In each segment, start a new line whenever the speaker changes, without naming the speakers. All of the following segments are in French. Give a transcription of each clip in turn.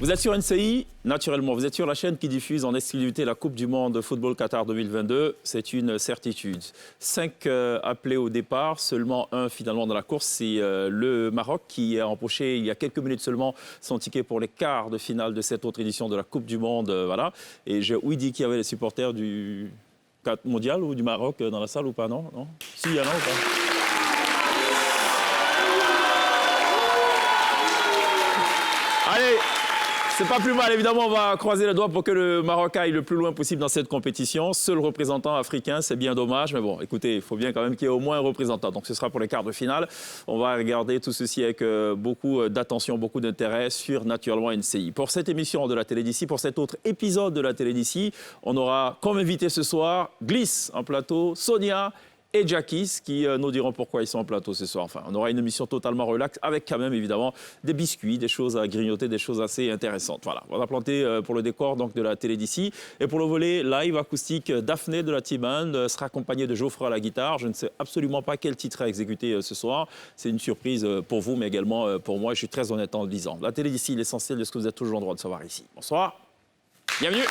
Vous êtes sur NCI, naturellement. Vous êtes sur la chaîne qui diffuse en exclusivité la Coupe du Monde de football Qatar 2022. C'est une certitude. 5 appelés au départ, seulement un finalement dans la course. C'est le Maroc qui a empoché il y a quelques minutes seulement son ticket pour les quarts de finale de cette autre édition de la Coupe du Monde. Voilà. Et j'ai ouï qu'il y avait les supporters du mondial ou du Maroc dans la salle ou pas, non? Si, il y en a ou pas? Allez, c'est pas plus mal. Évidemment, on va croiser les doigts pour que le Maroc aille le plus loin possible dans cette compétition. Seul représentant africain, c'est bien dommage. Mais bon, écoutez, il faut bien quand même qu'il y ait au moins un représentant. Donc, ce sera pour les quarts de finale. On va regarder tout ceci avec beaucoup d'attention, beaucoup d'intérêt sur, naturellement, NCI. Pour cette émission de la télé d'ici, pour cet autre épisode de la télé d'ici, on aura comme invité ce soir Gliss en plateau, Sonia et Jackis qui nous diront pourquoi ils sont en plateau ce soir. Enfin, on aura une émission totalement relax avec quand même évidemment des biscuits, des choses à grignoter, des choses assez intéressantes. Voilà, on va planter pour le décor donc de la télé d'ici. Et pour le volet live acoustique, Daphné de la T-Band sera accompagnée de Geoffroy à la guitare. Je ne sais absolument pas quel titre à exécuter ce soir. C'est une surprise pour vous, mais également pour moi. Je suis très honnête en le disant. La télé d'ici, l'essentiel de ce que vous êtes toujours en droit de savoir ici. Bonsoir. Bienvenue.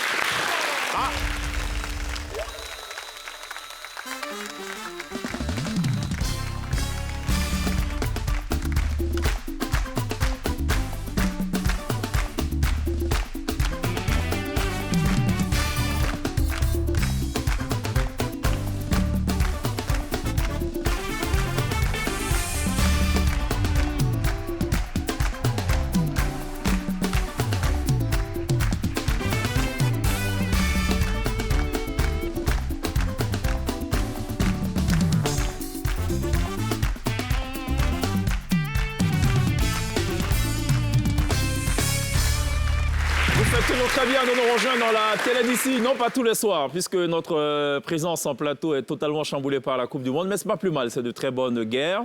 Très bien de nous rejoindre dans la télé d'ici, non pas tous les soirs, puisque notre présence en plateau est totalement chamboulée par la Coupe du Monde, mais c'est pas plus mal, c'est de très bonnes guerres.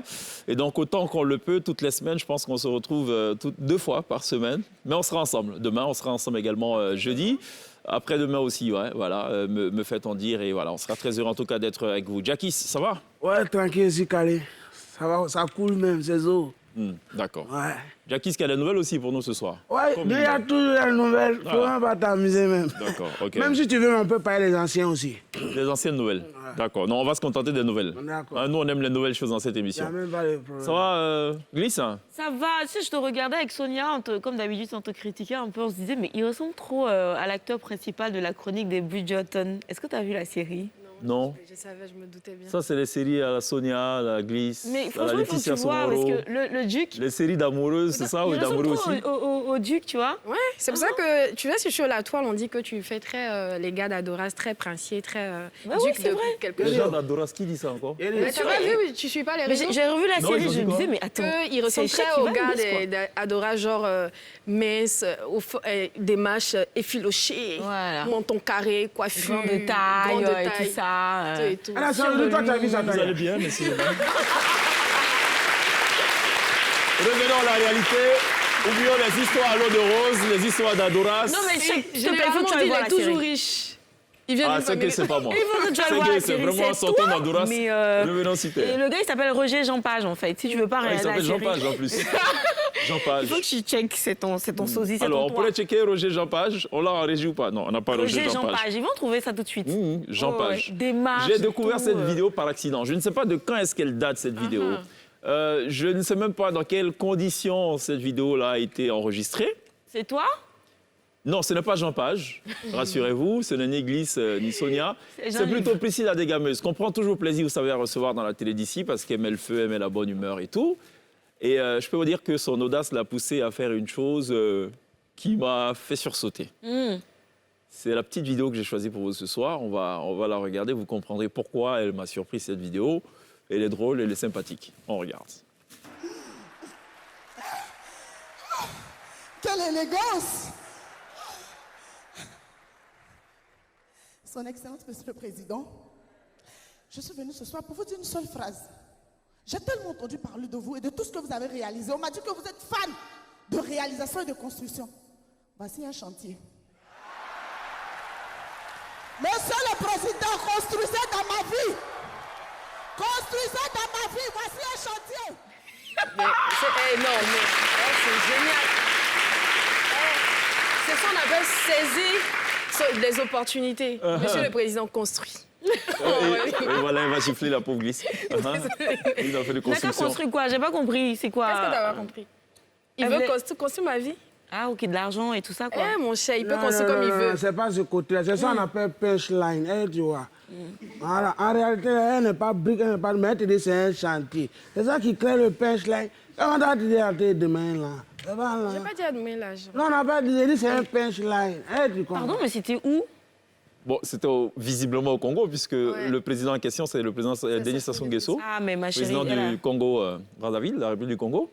Et donc autant qu'on le peut, toutes les semaines, je pense qu'on se retrouve 2 fois par semaine, mais on sera ensemble. Demain, on sera ensemble également jeudi. Après-demain aussi, ouais, voilà, me fait-on dire, et voilà, on sera très heureux en tout cas d'être avec vous. Jackis, ça va?
Ouais, tranquille, c'est calé. Ça va, ça coule même, c'est zo.
D'accord.
Ouais.
Jackis, qui a la nouvelle aussi pour nous ce soir.
Ouais, il y a toujours la nouvelle. Faut même pas t'amuser même.
D'accord, ok.
Même si tu veux, on peut parler des anciens aussi.
Les anciennes nouvelles. D'accord. Non, on va se contenter des nouvelles.
D'accord.
Nous, on aime les nouvelles choses dans cette
Il n'y
émission.
a même pas de problème.
Ça va, Gliss?
Ça va. Tu sais, je te regardais avec Sonia, comme d'habitude, on te critiquait un peu. On se disait, mais il ressemble trop à l'acteur principal de la chronique des Bridgerton. Est-ce que tu as vu la série?
Non.
Je savais, je me doutais bien.
Ça, c'est les séries à la Sonia, à la Gliss,
Mais
à la
franchement, il faut que tu
Laetitia
vois, parce
Somoro.
que le Duc...
Les séries d'amoureuses, c'est ça, ou
il
d'amoureux
ressemble
aussi?
trop au Duc, tu vois.
Ouais, c'est pour ça que, tu vois, si je suis sur la toile, on dit que tu fais très les gars d'Adoras, très princier, très
Bah oui,
duc
c'est
de
vrai.
quelque
Les
chose.
gens d'Adoras, qui dit ça encore?
Mais tu as vu, tu suis pas les
Mais
réseaux.
j'ai revu la
Non,
série,
ils ont
je
dit
me
quoi?
disais, mais attends...
Il ressemble
c'est
très
Chef
aux
Ivan,
gars d'Adoras, genre mince, des mâches effilochées,
Voilà.
menton carré, coiffure,
Grande taille, et tout ça.
tout et tout.
Alors, ça veut dire toi, tu as vu ça,
Vous allez bien, merci. Revenons à la réalité. Oublions les histoires à l'eau de rose, les histoires d'Adoras.
Non, mais s'il te plaît, il faut
Généralement,
que tu
on
ailles
dit
voir
il
la
est toujours
série.
riche. Il vient
Ah,
d'une
c'est que
famille.
c'est pas moi.
Il faut que tu ailles voir la
C'est
série.
vraiment
c'est
sortant
toi.
d'Adoras.
Mais
Revenons
et
citer.
le gars, il s'appelle Roger Jean Page, en fait. Si tu veux pas
Il
regarder la
s'appelle
série...
Jean Page en plus. Jean Page.
Il faut que tu checkes, c'est ton sosie, c'est
Alors,
ton
on
toit.
pourrait checker Roger Jean Page. On l'a en régie ou pas? Non, on n'a pas
Roger Jean Page. Ils vont trouver ça tout de suite.
Jean
Oh, ouais.
Page.
Des marches,
J'ai découvert
tout,
cette vidéo par accident. Je ne sais pas de quand est-ce qu'elle date, cette vidéo. Je ne sais même pas dans quelles conditions cette vidéo-là a été enregistrée.
C'est toi?
Non, ce n'est pas Jean Page, rassurez-vous, ce n'est ni Gliss ni Sonia.
C'est
C'est
Jean-Yves.
plutôt Priscilla Desgameuses, qu'on prend toujours plaisir, vous savez, à recevoir dans la télé d'ici, parce qu'elle met le feu, elle met la bonne humeur et tout. Et je peux vous dire que son audace l'a poussée à faire une chose qui m'a fait sursauter. C'est la petite vidéo que j'ai choisie pour vous ce soir. On va la regarder, vous comprendrez pourquoi elle m'a surpris, cette vidéo. Elle est drôle, elle est sympathique. On regarde.
Quelle élégance! Son Excellence, Monsieur le Président, je suis venue ce soir pour vous dire une seule phrase. J'ai tellement entendu parler de vous et de tout ce que vous avez réalisé. On m'a dit que vous êtes fan de réalisation et de construction. Voici un chantier. Monsieur le Président, construisez dans ma vie. Construisez dans ma vie. Voici un chantier.
Non, mais c'est génial. on appelle saisir les opportunités. Monsieur le Président construit.
Et voilà, il va gifler la pauvre glisse. Il a fait de
Il a qu'à
construction.
construire quoi? J'ai pas compris. C'est quoi?
Qu'est-ce que t'as pas compris? Il
Elle
veut
voulait-
construire ma vie.
Ah, ok, de l'argent et tout ça, quoi.
Eh, mon cher, il peut
Non,
construire
non,
comme il
non,
veut.
non, c'est pas ce côté-là. C'est ça qu'on appelle punchline, tu vois. Voilà. En réalité, elle n'est pas brique, elle n'est pas... Mais elle te dit c'est un chantier. C'est ça qui crée le punchline. Comment t'as dit à tes demain, là? Ça va, là?
J'ai pas dit à demain l'âge.
Non, on n'a pas dit, j'ai dit c'est un punchline. Tu comprends?
Pardon, mais c'était où?
Bon, c'était visiblement au Congo, puisque le président en question, c'est le président Denis Sassou Nguesso,
Ah, mais ma chérie,
président
elle a-
du Congo, Brazzaville, la République du Congo.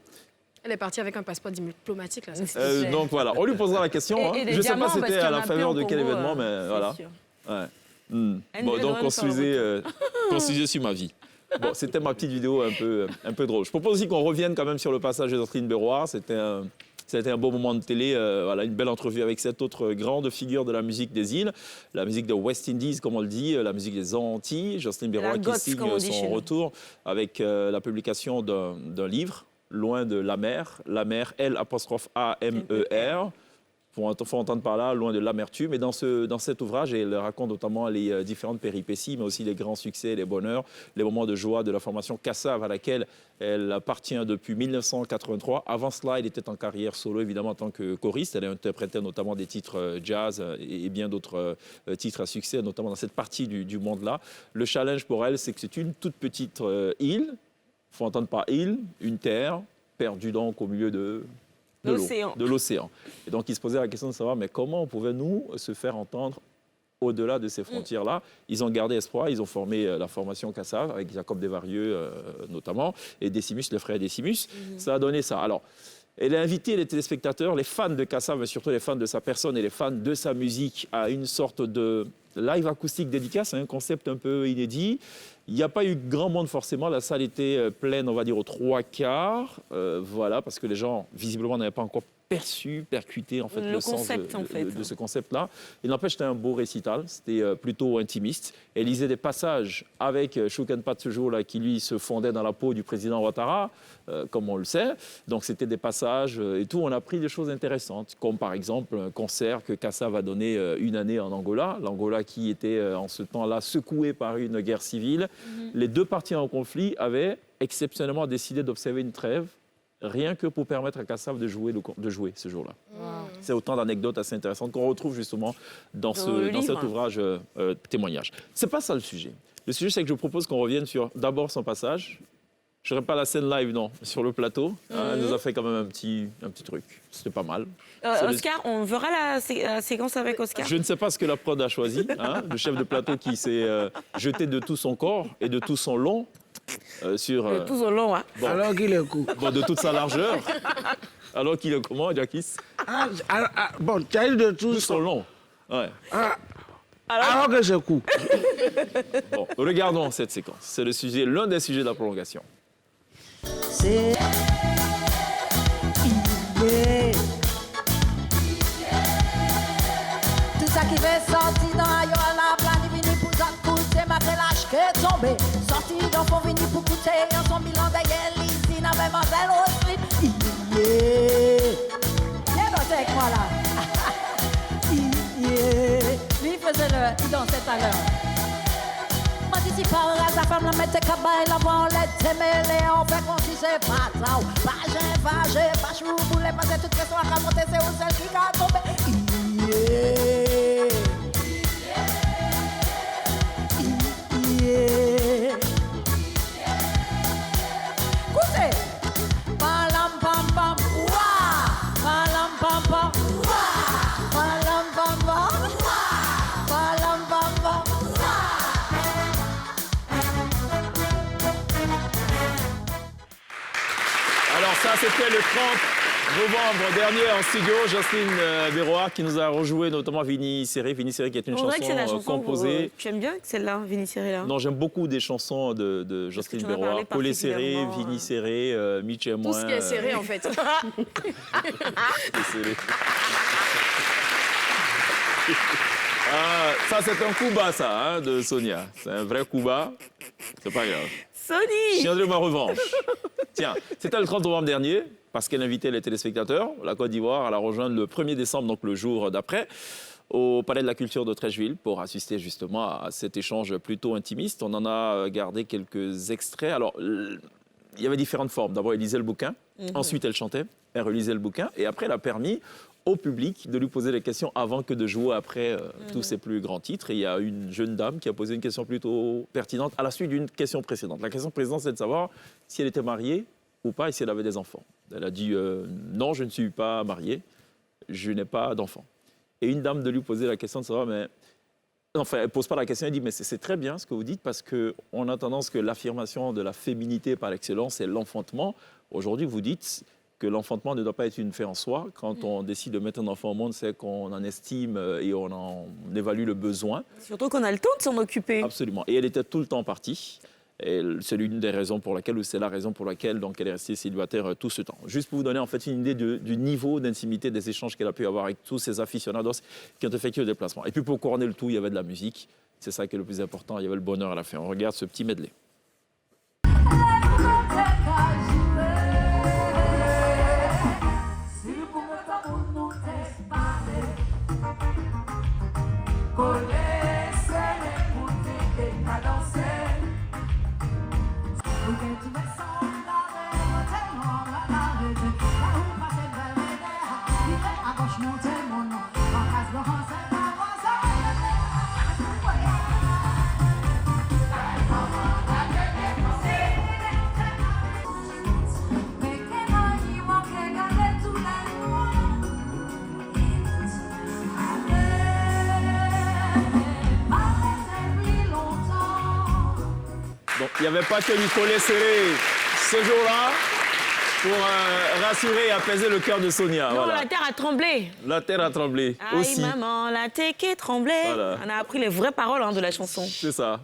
Elle est partie avec un passeport diplomatique, là. Ça, c'est-
Ouais.
Donc voilà, on lui posera la question.
Et des
Je ne sais pas
diamants,
c'était
parce qu'il y
à
en
la
a peu
faveur
au
de quel
Congo,
événement, mais
c'est
voilà.
sûr.
Ouais.
Elle
Bon,
nous
donc
donne
construisez, construisez sur ma vie. Bon, c'était ma petite vidéo un peu drôle. Je propose aussi qu'on revienne quand même sur le passage de Jocelyne Berroir. C'était un beau moment de télé, voilà, une belle entrevue avec cette autre grande figure de la musique des îles, la musique de West Indies, comme on le dit, la musique des Antilles. Jocelyne Berroir qui
Goth, comme on
signe
dit chez
son
nous.
retour avec la publication d'un livre, Loin de la mer, L''A-M-E-R. Faut entendre par là, loin de l'amertume. Et dans cet ouvrage, elle raconte notamment les différentes péripéties, mais aussi les grands succès, les bonheurs, les moments de joie de la formation Kassav à laquelle elle appartient depuis 1983. Avant cela, elle était en carrière solo, évidemment, en tant que choriste. Elle a interprété notamment des titres jazz et bien d'autres titres à succès, notamment dans cette partie du monde-là. Le challenge pour elle, c'est que c'est une toute petite île. Il faut entendre par île, une terre, perdue donc au milieu de
L'océan.
de l'océan. Et donc, il se posait la question de savoir, mais comment pouvons-nous se faire entendre au-delà de ces frontières-là? Ils ont gardé espoir, ils ont formé la formation Kassav, avec Jacob Desvarieux notamment, et Décimus, le frère Décimus. Ça a donné ça. Alors, elle a invité les téléspectateurs, les fans de Kassav, mais surtout les fans de sa personne et les fans de sa musique, à une sorte de live acoustique dédicace, un concept un peu inédit. Il n'y a pas eu grand monde forcément, la salle était pleine, on va dire, aux 3/4, voilà, parce que les gens, visiblement, n'avaient pas encore percuté en fait,
Le
le sens
concept, en fait.
de ce concept-là. Il n'empêche, c'était un beau récital, c'était plutôt intimiste. Elle lisait des passages avec Choukenpat ce jour-là, qui lui se fondait dans la peau du président Ouattara, comme on le sait. Donc c'était des passages et tout. On a appris des choses intéressantes, comme par exemple un concert que Kassav a donné une année en Angola. L'Angola qui était en ce temps-là secouée par une guerre civile. Les deux parties en conflit avaient exceptionnellement décidé d'observer une trêve, rien que pour permettre à Kassav de jouer ce jour-là. C'est autant d'anecdotes assez intéressantes qu'on retrouve justement dans
le
cet
livre.
ouvrage témoignage. C'est pas ça le sujet. Le sujet, c'est que je propose qu'on revienne sur d'abord son passage. Je ne ferai pas la scène live, non, sur le plateau. Elle nous a fait quand même un petit truc. C'était pas mal. C'est le-
Oscar, on verra la séquence avec Oscar.
Je ne sais pas ce que la prod a choisi. Le chef de plateau qui s'est jeté de tout son corps et de tout son long sur...
Tout au long, hein.
bon,
Alors qu'il est court.
bon, de toute sa largeur. Alors qu'il est comment, Jackie?
Bon, tu as eu de tout
Tout
ça.
son long. Ouais.
Alors que c'est court.
Bon, regardons cette séquence. C'est l'un des sujets de la prolongation.
C'est idée. Tout ça qui fait sortir dans la la plani vini pour t'écouter, malgré l'âge qui est tombé. Sorti dans fond vini pour coûter, en son bilan d'ailleurs, l'ici n'avait pas belle au slip. Viens danser avec moi là. Lui faisait il dansait tout à l'heure. Si par hasard, femme la mette cabane, la voix en lettre, mêlée, on fait qu'on si c'est pas ça. Pas chou, boulet, pas de toute façon, à monter, c'est où celle qui a tombé. Écoutez, palam pam pam, ouah, palam pam pam, ouah, palam pam pam, ouah, palam pam pam.
Alors ça, c'était le 30 novembre dernier en studio. Jocelyne Berroir qui nous a rejoué notamment Vini Serré. Vini Serré qui est une
On dirait que c'est la
chanson
chanson
composée.
Tu aimes bien celle-là, Vini Serré, là?
Non, j'aime beaucoup des chansons de Jocelyne
tu m'as
Berroir.
parlé
Collet Serré,
particulièrement,
Vini Serré, Mitch et moi.
Tout ce qui est serré, en fait.
Serré. Ah, ça, c'est un coup bas, ça, hein, de Sonia. C'est un vrai coup bas. C'est pas grave.
Sony.
Je tiendrai ma revanche. Tiens, c'était le 30 novembre dernier, parce qu'elle invitait les téléspectateurs, la Côte d'Ivoire, à la rejoindre le 1er décembre, donc le jour d'après, au Palais de la Culture de Trècheville, pour assister justement à cet échange plutôt intimiste. On en a gardé quelques extraits. Alors, il y avait différentes formes. D'abord, elle lisait le bouquin, ensuite elle chantait, elle relisait le bouquin, et après, elle a permis au public de lui poser des questions avant que de jouer après tous ses plus grands titres. Et il y a une jeune dame qui a posé une question plutôt pertinente à la suite d'une question précédente. La question précédente, c'est de savoir si elle était mariée ou pas et si elle avait des enfants. Elle a dit non, je ne suis pas mariée, je n'ai pas d'enfants. Et une dame de lui poser la question de savoir, mais... Enfin, elle ne pose pas la question, elle dit, mais c'est très bien ce que vous dites parce qu'on a tendance que l'affirmation de la féminité par excellence, c'est l'enfantement. Aujourd'hui, vous dites que l'enfantement ne doit pas être une fin en soi. Quand on décide de mettre un enfant au monde, c'est qu'on en estime et on évalue le besoin.
Surtout qu'on a le temps de s'en occuper.
Absolument. Et elle était tout le temps partie. Et c'est l'une des raisons pour laquelle, ou c'est la raison pour laquelle donc, elle est restée célibataire tout ce temps. Juste pour vous donner en fait une idée du niveau d'intimité des échanges qu'elle a pu avoir avec tous ces aficionados qui ont effectué le déplacement. Et puis pour couronner le tout, il y avait de la musique. C'est ça qui est le plus important. Il y avait le bonheur à la fin. On regarde ce petit medley. Donc, il n'y avait pas que Nicolas Serré ce jour-là pour rassurer et apaiser le cœur de Sonia.
Non,
Voilà.
la terre a tremblé.
La terre a tremblé
Aïe,
aussi.
maman, la terre qui tremblait.
Voilà.
On a appris les vraies paroles de la chanson.
C'est ça.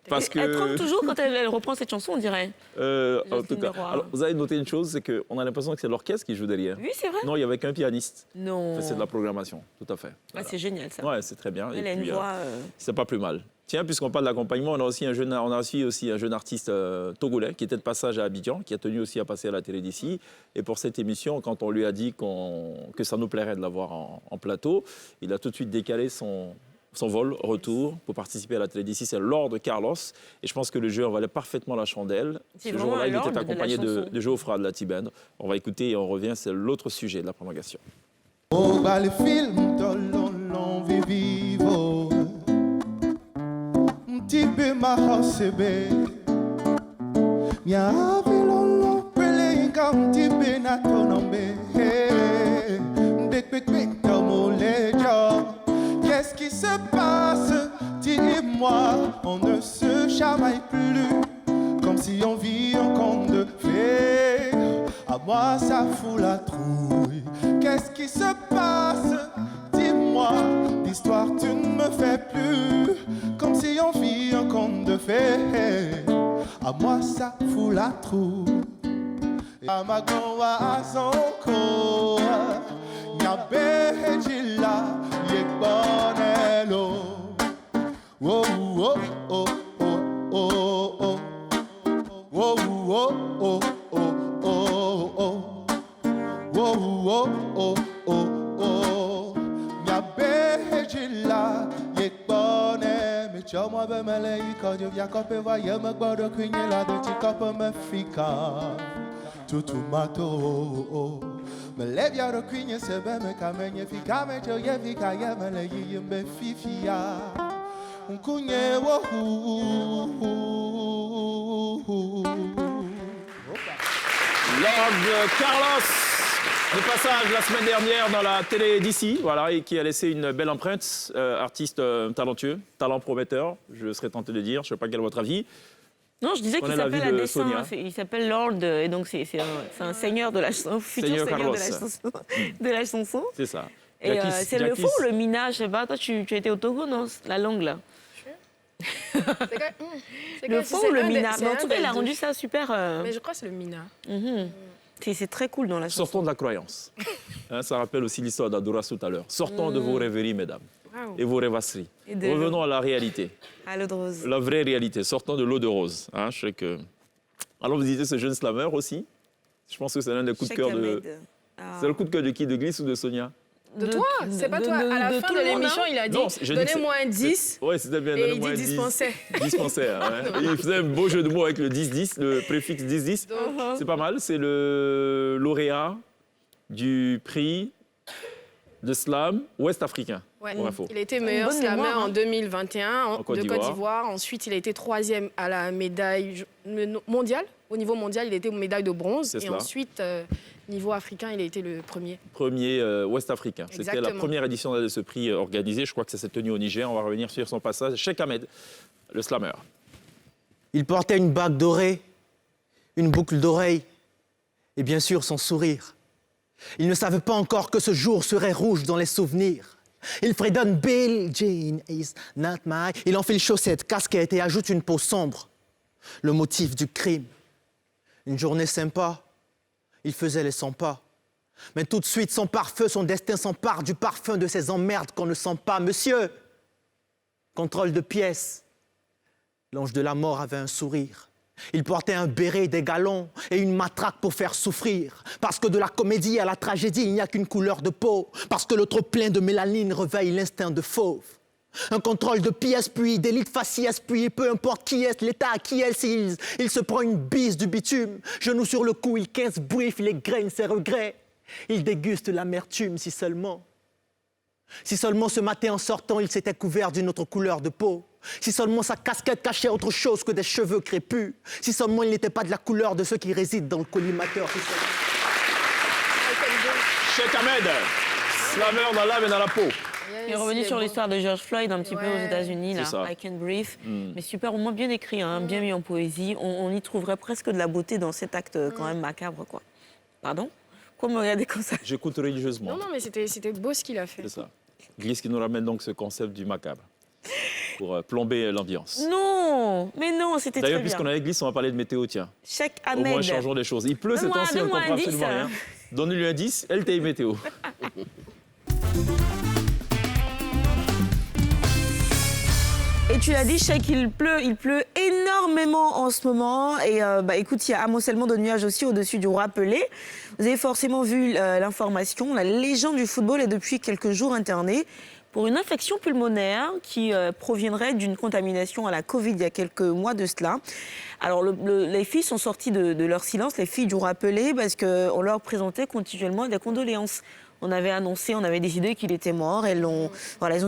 Parce que...
Elle tremble toujours quand elle reprend cette chanson, on dirait.
en tout cas,
Leroy.
alors, vous avez noté une chose, c'est qu'on a l'impression que c'est l'orchestre qui joue derrière.
Oui, c'est vrai.
Non, il n'y avait qu'un pianiste.
Non.
Enfin, c'est de la programmation, tout à fait.
Ah,
Voilà.
c'est génial, ça.
Ouais, c'est très bien.
Elle
Et
a une
puis,
voix...
c'est pas plus mal. Tiens, puisqu'on parle d'accompagnement, on a aussi un jeune artiste togolais qui était de passage à Abidjan, qui a tenu aussi à passer à la télé d'ici. Et pour cette émission, quand on lui a dit que ça nous plairait de l'avoir en plateau, il a tout de suite décalé son vol retour pour participer à la télé d'ici. C'est Lord Carlos. Et je pense que le jeu en valait parfaitement la chandelle.
C'est
Ce
vraiment
jour-là, il
Lord
était
de la
accompagné
chanson.
de Geoffroy de la T-Band. On va écouter et on revient. C'est l'autre sujet de la prolongation.
Oh, bah les films t'en vivo. Petit peu ma hosebe. Mia vilolo pele comme petit peu na tonombe. Dek tomolejo. Qu'est-ce qui se passe? Dis-moi, on ne se chamaille plus. Comme si on vit en conte de fées. À moi ça fout la trouille. Qu'est-ce qui se passe? Dis-moi, l'histoire tu ne me fais plus. Comme si on vit un conte de fées. À moi ça fout la trouille. Amagoa azonko. Yabejila yekbonelo. Oh oh oh oh oh oh. Oh oh oh oh oh oh. Oh oh oh oh. Yabejila yekbone. Me chamo bemele ikojo yakope va yema gbodo kwinye la do ti kope me fika. Tutumato. Me levia do kwinye sebe me kamenye fika me cho ye fika ye me le yimbe fifia. Unkunye wo.
Lord Carlos, de passage la semaine dernière dans la télé d'ici, voilà, et qui a laissé une belle empreinte. Artiste talentueux, talent prometteur, je serais tenté de dire. Je ne sais pas quel est votre avis.
Non, je disais
On
qu'il
est la
s'appelle
vie
à
de
dessein.
Sonia.
Il s'appelle Lord, et donc c'est un seigneur de la chanson, futur
Seigneur
seigneur de
Carlos.
de la chanson.
C'est ça.
Et
Jackie-
c'est le
Jackie-
faux ou le mina, je sais pas. Toi, tu étais au Togo, non? La langue, là. Le faux ou le mina? Mais en tout cas, il a rendu ça super...
Mais je crois que c'est le mina.
C'est très cool dans la chanson.
Sortons de la croyance. Hein, ça rappelle aussi l'histoire d'Adoras tout à l'heure. Sortons de vos rêveries, mesdames,
Wow.
et vos rêvasseries.
Et de
Revenons à la réalité,
À l'eau de rose.
la vraie réalité. Sortons de l'eau de rose. Hein, je sais que Alors, visiter ce jeune slammer aussi. Je pense que c'est l'un des coups de cœur de... C'est le coup de cœur de qui? De Gliss ou de Sonia?
De toi, c'est pas toi. À la fin de l'émission, il a dit donnez-moi un 10.
Oui, c'était bien,
Et il
donnez-moi un
dit
10.
dispensaire.
Dispensaire, ouais. Il faisait un beau jeu de mots avec le 10-10, le préfixe 10-10. C'est pas mal, c'est le lauréat du prix de slam ouest-africain.
Ouais.
Pour info.
Il a été meilleur
Bonne
slammer
mémoire,
en 2021 de Côte
d'Ivoire.
d'Ivoire. Ensuite, il a été 3e à la médaille mondiale. Au niveau mondial, il a été médaille de bronze.
C'est
Et
cela.
ensuite, niveau africain, il a été le premier.
Premier ouest-africain. C'était la
Exactement.
première édition de ce prix organisé. Je crois que ça s'est tenu au Niger. On va revenir sur son passage. Cheikh Ahmed, le slammer.
Il portait une bague dorée, une boucle d'oreille et bien sûr son sourire. Il ne savait pas encore que ce jour serait rouge dans les souvenirs. Il fredonne Bill Jean is not my... Il enfile chaussettes, casquette et ajoute une peau sombre. Le motif du crime. Une journée sympa. Il faisait les 100 pas. Mais tout de suite, son pare-feu, son destin s'empare du parfum de ces emmerdes qu'on ne sent pas. Monsieur, contrôle de pièces. L'ange de la mort avait un sourire. Il portait un béret, des galons et une matraque pour faire souffrir. Parce que de la comédie à la tragédie, il n'y a qu'une couleur de peau. Parce que le trop plein de mélanine réveille l'instinct de fauve. Un contrôle de pièces, puis d'élite faciès, puis peu importe qui est, l'état à qui est, il se prend une bise du bitume. Genou sur le cou, il 15 brief, il égrène ses regrets. Il déguste l'amertume, si seulement. Si seulement ce matin en sortant, il s'était couvert d'une autre couleur de peau. Si seulement sa casquette cachait autre chose que des cheveux crépus. Si seulement il n'était pas de la couleur de ceux qui résident dans le collimateur.
Cheikh Ahmed, slammer dans l'âme et dans la peau.
Il est revenu sur l'histoire de George Floyd un petit peu aux États-Unis, là,
C'est ça.
I Can't Breathe. Mais super, au moins bien écrit, hein, bien mis en poésie. On y trouverait presque de la beauté dans cet acte quand même macabre, quoi. Pardon? Quoi me regarder comme ça?
J'écoute religieusement.
Non, mais c'était beau ce qu'il a fait.
C'est ça. Gliss qui nous ramène donc ce concept du macabre pour plomber l'ambiance.
Non, mais non, c'était très
D'ailleurs,
bien.
puisqu'on est avec Gliss, on va parler de météo, tiens.
Cheikh
Au
Ahmed.
moins, changeons les choses. Il pleut ce
Donne-moi-
temps-ci, on ne
donne-moi
comprend
un 10,
absolument rien. Donne-lui un 10, LTI météo.
Et tu l'as dit, Cheikh, il pleut énormément en ce moment. Et écoute, il y a amoncellement de nuages aussi au-dessus du roi Pelé. Vous avez forcément vu l'information. La légende du football est depuis quelques jours internée pour une infection pulmonaire qui proviendrait d'une contamination à la Covid il y a quelques mois de cela. Alors, les filles sont sorties de leur silence, les filles du roi Pelé, parce qu'on leur présentait continuellement des condoléances. On avait annoncé, on avait décidé qu'il était mort. Elles ont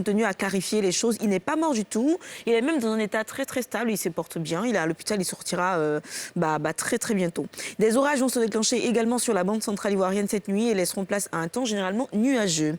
tenu à clarifier les choses. Il n'est pas mort du tout. Il est même dans un état très très stable. Il se porte bien. Il est à l'hôpital. Il sortira très très bientôt. Des orages vont se déclencher également sur la bande centrale ivoirienne cette nuit et laisseront place à un temps généralement nuageux.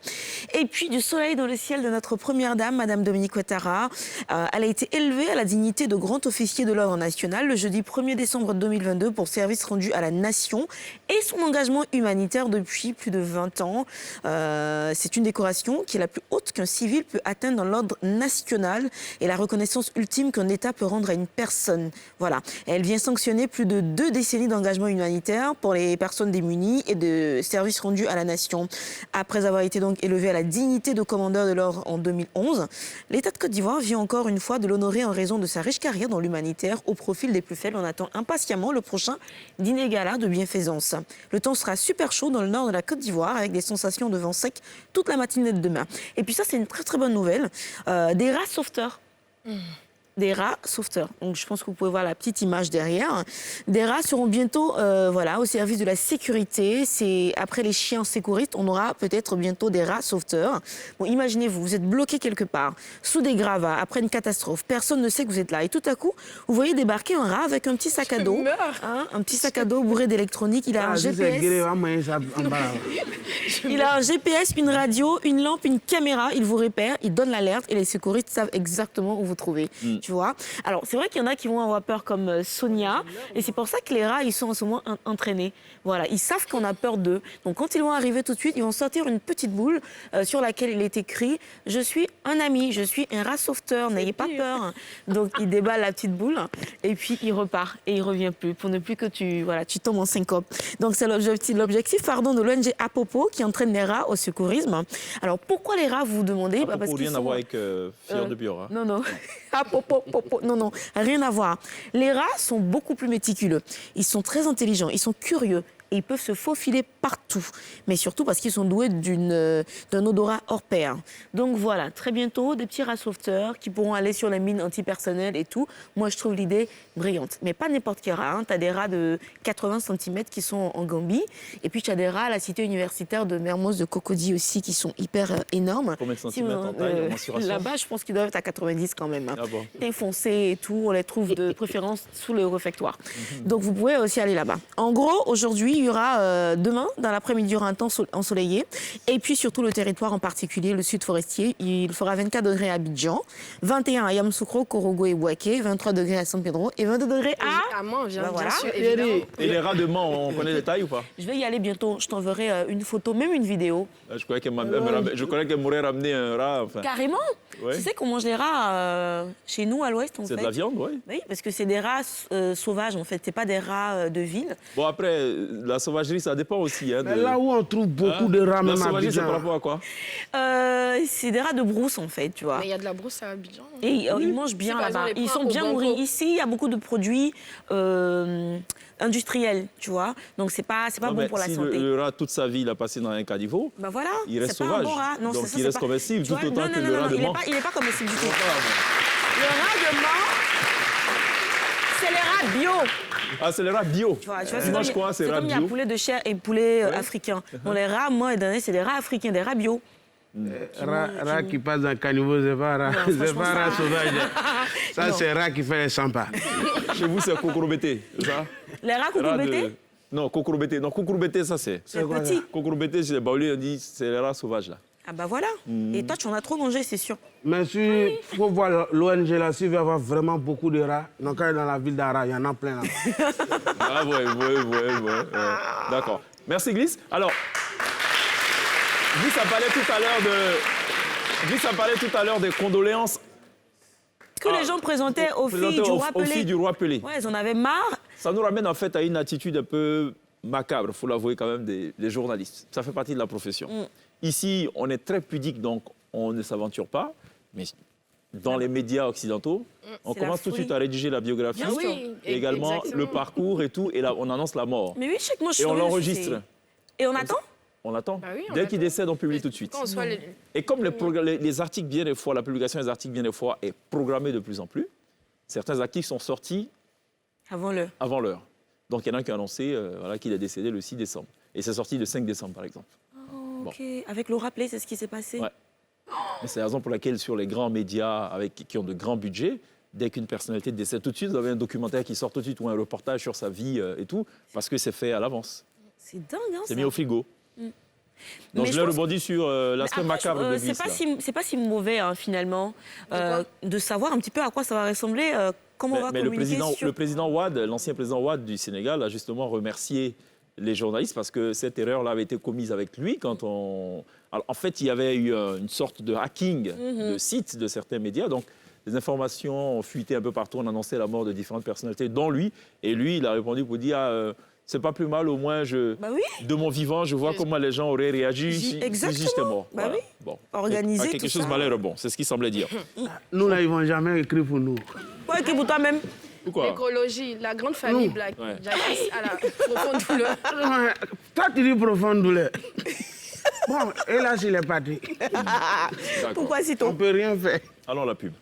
Et puis du soleil dans le ciel de notre première dame, Madame Dominique Ouattara. Elle a été élevée à la dignité de grand officier de l'ordre national le jeudi 1er décembre 2022 pour service rendu à la nation et son engagement humanitaire depuis plus de 20 ans. C'est une décoration qui est la plus haute qu'un civil peut atteindre dans l'ordre national et la reconnaissance ultime qu'un État peut rendre à une personne. Voilà. Elle vient sanctionner plus de 2 décennies d'engagement humanitaire pour les personnes démunies et de services rendus à la nation. Après avoir été donc élevée à la dignité de commandeur de l'ordre en 2011, l'État de Côte d'Ivoire vient encore une fois de l'honorer en raison de sa riche carrière dans l'humanitaire au profil des plus faibles. On attend impatiemment le prochain dîner gala de bienfaisance. Le temps sera super chaud dans le nord de la Côte d'Ivoire avec des sensations de vent sec toute la matinée de demain. Et puis ça, c'est une très très bonne nouvelle. Des rats sauveteurs. Des rats sauveteurs. Donc je pense que vous pouvez voir la petite image derrière. Des rats seront bientôt au service de la sécurité. C'est après les chiens sécuristes, on aura peut-être bientôt des rats sauveteurs. Bon, imaginez-vous, vous êtes bloqué quelque part, sous des gravats, après une catastrophe. Personne ne sait que vous êtes là. Et tout à coup, vous voyez débarquer un rat avec un petit sac à dos. Un petit sac à dos bourré d'électronique. Il a un GPS. Il a un GPS, une radio, une lampe, une caméra. Il vous repère, il donne l'alerte et les secouristes savent exactement où vous trouvez. Tu vois. Alors, c'est vrai qu'il y en a qui vont avoir peur comme Sonia. Et c'est pour ça que les rats, ils sont en ce moment entraînés. Voilà, ils savent qu'on a peur d'eux. Donc, quand ils vont arriver tout de suite, ils vont sortir une petite boule sur laquelle il est écrit « Je suis un ami, je suis un rat sauveteur, n'ayez pas peur ». Donc, il déballe la petite boule et puis il repart et il revient plus pour ne plus que tu tombes en syncope. Donc, c'est l'objectif de l'ONG Apopo qui entraîne les rats au secourisme. Alors, pourquoi les rats, vous vous demandez?
Pour rien à voir avec Fior de Biora.
Non. Apopo. Non, non, rien à voir. Les rats sont beaucoup plus méticuleux. Ils sont très intelligents, ils sont curieux. Et ils peuvent se faufiler partout, mais surtout parce qu'ils sont doués d'un odorat hors pair. Donc voilà, très bientôt, des petits rats sauveteurs qui pourront aller sur les mines antipersonnelles et tout. Moi, je trouve l'idée brillante. Mais pas n'importe quel rat. Hein. Tu as des rats de 80 cm qui sont en Gambie. Et puis, tu as des rats à la cité universitaire de Mermoz de Cocody aussi qui sont hyper énormes.
Combien de centimètres en taille, en mensuration?
Là-bas, je pense qu'ils doivent être à 90 quand même. Hein.
Ah bon.
Teint foncé et tout, on les trouve de préférence sous le réfectoire. Donc, vous pouvez aussi aller là-bas. En gros, aujourd'hui, il y aura demain, dans l'après-midi, il y aura un temps ensoleillé. Et puis surtout le territoire en particulier, le sud forestier. Il fera 24 degrés à Abidjan, 21 à Yamoussoukro, Korogo et Bouaké, 23 degrés à San Pedro et 22 degrés à...
À Mans, bien
voilà.
sûr, évidemment.
Et les rats de Mans, on connaît les tailles ou pas?
Je vais y aller bientôt. Je t'enverrai une photo, même une vidéo.
Je croyais qu'elle m'aurait ramené un rat. Enfin.
Carrément.
Ouais.
Tu sais qu'on mange les rats chez nous, à l'ouest, en fait.
C'est de la viande, oui.
Oui, parce que c'est des rats sauvages, en fait. C'est pas des rats de ville.
Bon, après, la sauvagerie, ça dépend aussi. Hein,
Mais là où on trouve beaucoup de rats,
La
même à
sauvagerie, c'est
Abidjan.
par rapport à quoi?
C'est des rats de brousse, en fait, tu vois.
Mais il y a de la brousse à Abidjan.
Et ils mangent bien
C'est par
là-bas.
exemple les
Ils sont
poires
bien
au
nourris.
banco.
Ici, il y a beaucoup de produits industriels, tu vois. Donc, c'est pas
Non,
bon
mais
pour la
si
santé.
le rat, toute sa vie, il a passé dans un caniveau,
Ben voilà,
il reste
c'est pas un
sauvage.
bon rat. Non,
Donc,
c'est ça,
il
c'est
reste
pas-
comestible
tu
tout
vois,
autant
non,
que
non,
le
non,
rat de
il est
Mans.
pas- il n'est pas comestible du tout. Le rat de Mans, c'est les rats bio.
Ah, c'est les rats bio.
Tu vois,
Tu
c'est
manges
comme,
quoi,
c'est
ces rats
comme il y a
bio?
poulet de chair et poulet africain. Bon, les rats, moi, c'est des rats africains, des rats bio.
Rat qui passe dans le caniveau, c'est pas rat, c'est
franchement,
pas rat
ça-
sauvage. Ça,
Non.
c'est rat qui fait les 100 pas.
Chez vous, c'est cocourobété, c'est ça?
Les rats
Rat
coucourbétés,
de- Non, cocourobété. Non, cocourobété, ça c'est.
c'est petit.
Cocourobété, c'est les Baoulés, on dit c'est les rats sauvages là.
Ah bah voilà. Et toi, tu en as trop mangé, c'est sûr.
Mais si faut voir l'ONG là, s'il veut y avoir vraiment beaucoup de rats, donc quand il est dans la ville d'Ara, il y en a plein là.
Ah ouais. D'accord. Merci Glisse. Alors, Glisse a parlé tout à l'heure des condoléances
Que les gens présentaient aux filles
présentées
du roi
aux filles
Pelé.
du roi Pelé.
Ouais, ils en avaient marre.
Ça nous ramène en fait à une attitude un peu macabre, il faut l'avouer quand même, des journalistes. Ça fait partie de la profession. Ici, on est très pudique, donc on ne s'aventure pas. Mais dans les médias occidentaux, on
C'est la
commence tout de
folie.
suite à rédiger la biographie,
Bien sûr.
Oui,
et également
exactement.
le parcours et tout, et là, on annonce la mort.
Mais oui, je sais que moi, je suis
Et on
curieuse,
l'enregistre.
c'est- Et on attend.
On l'attend.
Bah oui, on
Dès qu'il
attend.
décède, on publie tout de suite.
Quand on soit les...
Et comme les articles, bien des fois, la publication des articles, bien des fois, est programmée de plus en plus, certains articles sont sortis
Avant le.
avant l'heure. Donc, il y en a un qui a annoncé voilà, qu'il est décédé le 6 décembre. Et c'est sorti le 5 décembre, par exemple.
Ok. Avec le rappelé, c'est ce qui s'est passé.
Ouais. Et c'est la raison pour laquelle, sur les grands médias qui ont de grands budgets, dès qu'une personnalité décède tout de suite, vous avez un documentaire qui sort tout de suite ou un reportage sur sa vie et tout, parce que c'est fait à l'avance.
C'est dingue, hein,
C'est
ça.
mis au frigo. Donc,
Mais
je
je
vais
pense-
rebondir sur l'aspect
Après,
macabre de
c'est
Glisse.
pas
là.
c'est pas si mauvais hein, finalement de savoir un petit peu à quoi ça va ressembler, comment on va
Mais le
communiquer sur.
président Wade, l'ancien président Wade du Sénégal, a justement remercié les journalistes parce que cette erreur-là avait été commise avec lui quand on... Alors, en fait, il y avait eu une sorte de hacking de sites de certains médias. Donc, les informations ont fuité un peu partout. On annonçait la mort de différentes personnalités, dont lui. Et lui, il a répondu pour dire c'est pas plus mal, au moins,
Bah oui.
de mon vivant, je vois comment les gens auraient réagi si
Exactement.
j'étais mort.
Bah oui.
Bon.
Organiser
Pas quelque
tout
chose
ça.
de malheureux. Bon, c'est ce qu'il semblait dire.
Nous là, ils vont jamais écrire pour nous.
Quoi, écris pour toi-même.
Pourquoi?
L'écologie, la grande famille
Non.
Black.
Ouais.
Jacques à la profonde douleur.
Ouais, toi, tu dis profonde douleur. Bon, et là, s'il est parti,
D'accord.
Pourquoi
on
citons
peut rien faire.
Allons la pub.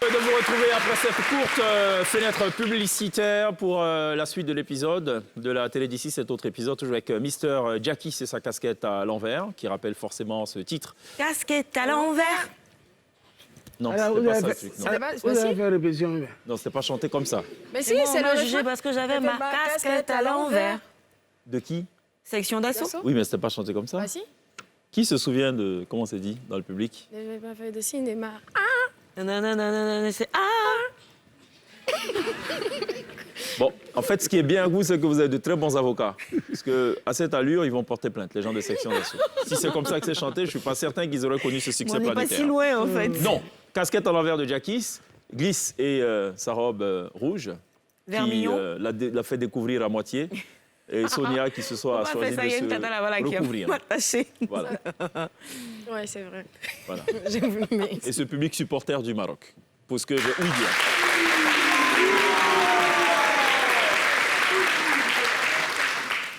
De vous retrouver après cette courte fenêtre publicitaire pour la suite de l'épisode de la télé d'ici, cet autre épisode, toujours avec Mister Jackie et sa casquette à l'envers, qui rappelle forcément ce titre.
Casquette à l'envers.
Non,
Alors,
c'était
vous
pas
avez
ça le
fait-
truc. Non,
C'est pas-
Vous avez
si.
fait répétition. mais-
non c'était pas chanté comme ça.
Mais si,
Bon,
c'est
on m'a
le
jugé
refrain.
parce que j'avais
J'avais
ma casquette à l'envers.
De qui?
Section d'assaut.
D'assaut.
Oui, mais c'était pas chanté comme ça.
Bah si.
Qui se souvient de comment c'est dit dans le public?
J'avais pas fait de cinéma.
Non, non, non, non, non, non, c'est ah.
Bon, en fait, ce qui est bien à vous, c'est que vous avez de très bons avocats. Parce qu'à cette allure, ils vont porter plainte, les gens de section d'assaut. Si c'est comme ça que c'est chanté, je suis pas certain qu'ils auraient connu ce
On
succès
n'est pas
planétaire.
si loin en fait.
Non, casquette à l'envers de Jackie, Glisse et sa robe rouge,
Vermillon.
qui l'a fait découvrir à moitié. et Sonia qui ce soir a choisi de se recouvrir. Voilà.
Ouais, c'est vrai.
Voilà.
J'ai voulu, mais...
Et ce public supporter du Maroc, pour ce que j'ai ouï dire.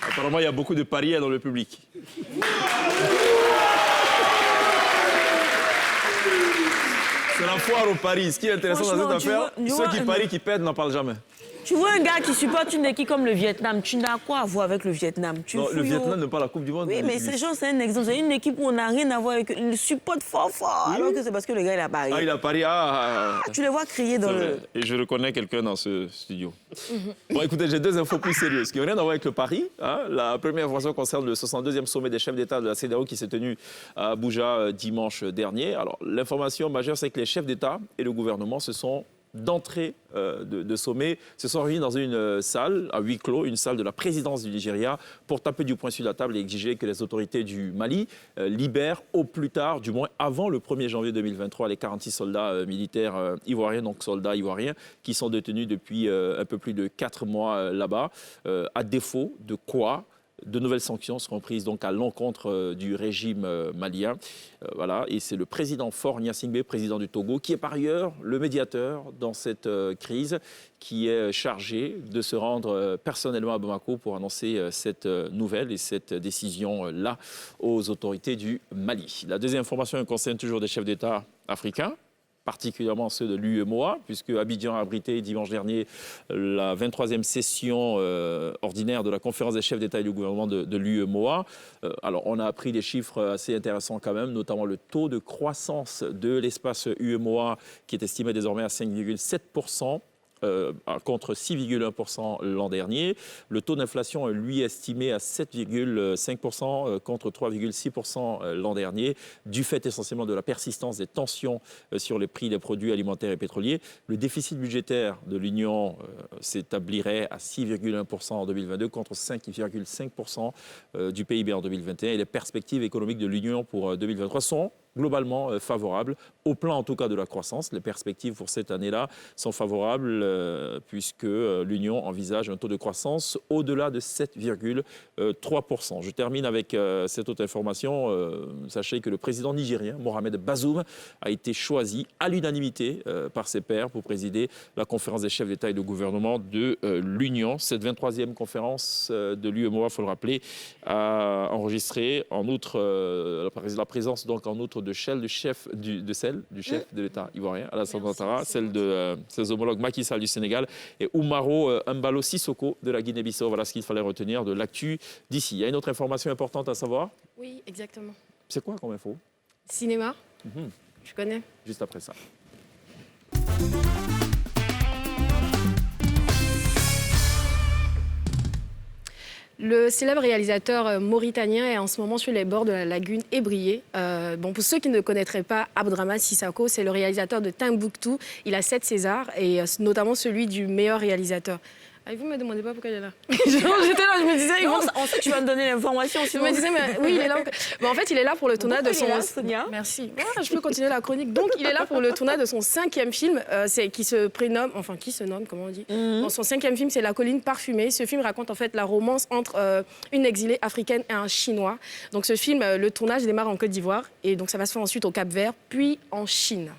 Apparemment, il y a beaucoup de paris dans le public. C'est la foire au paris. Ce qui est intéressant dans cette affaire, ceux qui parient, qui perdent, n'en parlent jamais.
Tu vois un gars qui supporte une équipe comme le Vietnam, tu n'as quoi à voir avec le Vietnam?
Non, le Vietnam n'est pas la Coupe du Monde.
Oui, mais ces gens, c'est un exemple. C'est une équipe où on n'a rien à voir avec. Ils supportent fort, alors que c'est parce que le gars, il a parié.
Ah, il a parié.
Tu les vois crier dans le...
Et je reconnais quelqu'un dans ce studio. Bon, écoutez, j'ai deux infos plus sérieuses qui n'ont rien à voir avec le pari. Hein. La première information concerne le 62e sommet des chefs d'État de la CEDEAO qui s'est tenu à Abuja dimanche dernier. Alors, l'information majeure, c'est que les chefs d'État et le gouvernement se sont d'entrée de sommet, se sont réunis dans une salle à huis clos, une salle de la présidence du Nigeria, pour taper du poing sur la table et exiger que les autorités du Mali libèrent au plus tard, du moins avant le 1er janvier 2023, les 46 soldats militaires ivoiriens, donc soldats ivoiriens, qui sont détenus depuis un peu plus de 4 mois là-bas, à défaut de quoi de nouvelles sanctions seront prises donc à l'encontre du régime malien. Voilà, et c'est le président Faure Gnassingbé, président du Togo, qui est par ailleurs le médiateur dans cette crise, qui est chargé de se rendre personnellement à Bamako pour annoncer cette nouvelle et cette décision-là aux autorités du Mali. La deuxième information concerne toujours des chefs d'État africains, particulièrement ceux de l'UEMOA, puisque Abidjan a abrité dimanche dernier la 23e session ordinaire de la conférence des chefs d'État et du gouvernement de l'UEMOA. Alors, on a appris des chiffres assez intéressants quand même, notamment le taux de croissance de l'espace UEMOA, qui est estimé désormais à 5,7%. Contre 6,1% l'an dernier. Le taux d'inflation, lui, est estimé à 7,5% contre 3,6% l'an dernier, du fait essentiellement de la persistance des tensions sur les prix des produits alimentaires et pétroliers. Le déficit budgétaire de l'Union s'établirait à 6,1% en 2022 contre 5,5% du PIB en 2021. Et les perspectives économiques de l'Union pour 2023 sont globalement favorable, au plan en tout cas de la croissance. Les perspectives pour cette année-là sont favorables puisque l'Union envisage un taux de croissance au-delà de 7,3%. Je termine avec cette autre information. Sachez que le président nigérien, Mohamed Bazoum, a été choisi à l'unanimité par ses pairs pour présider la conférence des chefs d'État et de gouvernement de l'Union. Cette 23e conférence de l'UEMOA, il faut le rappeler, a enregistré en outre la présence donc en outre de celle du chef de l'État ivoirien, Alassane Ouattara, celle de ses homologues Macky Sall du Sénégal et Oumaro Embalo Sissoko de la Guinée-Bissau. Voilà ce qu'il fallait retenir de l'actu d'ici. Il y a une autre information importante à savoir?
Oui, exactement.
C'est quoi comme info?
Cinéma. Tu connais?
Juste après ça.
Le célèbre réalisateur mauritanien est en ce moment sur les bords de la lagune ébriée. Pour ceux qui ne connaîtraient pas Abdraman Sissako, c'est le réalisateur de Timbuktu. Il a 7 Césars et notamment celui du meilleur réalisateur. Ah, vous ne me demandez pas pourquoi il est là. J'étais là, je me disais...
En fait, tu vas me donner l'information.
Je me disais, mais oui, il est là. En fait, il est là pour le tournage de son...
Sonia.
Merci. Voilà, je peux continuer la chronique. Donc, il est là pour le tournage de son 5e film, qui se nomme, comment on dit Son 5e film, c'est La colline parfumée. Ce film raconte en fait la romance entre une exilée africaine et un Chinois. Donc, ce film, le tournage démarre en Côte d'Ivoire. Et donc, ça va se faire ensuite au Cap-Vert, puis en Chine.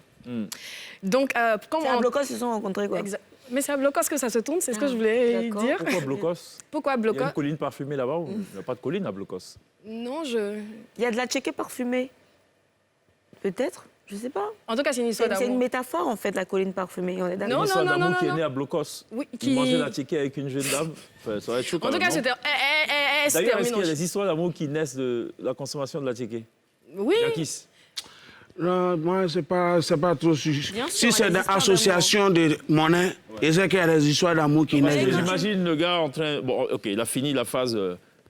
Donc,
c'est à Blocos, ils se sont rencontrés, quoi.
Mais c'est à Blocos que ça se tourne, c'est ce que je voulais dire.
Pourquoi Blocos?
Pourquoi Blocos?
Il y a une colline parfumée là-bas ou il n'y a pas de colline à Blocos?
Non,
Il y a de la tchéké parfumée. Peut-être, je ne sais pas.
En tout cas, c'est une histoire d'amour.
C'est une métapheur, en fait, la colline parfumée. On est d'accord.
Une histoire d'amour qui est née à Blocos.
Oui,
qui mangeait la tchéké avec une jeune dame. Enfin, ça va être chaud.
En tout cas, c'était...
D'ailleurs, est-ce qu'il y a des histoires d'amour qui naissent de la consommation de la tchéké?
Oui.
Jacques?
Non, moi, c'est pas trop sûr. Si c'est
des
des associations de monnaie, et c'est qu'il y a des histoires d'amour qui naissent.
J'imagine le gars en train... Bon, OK, il a fini la phase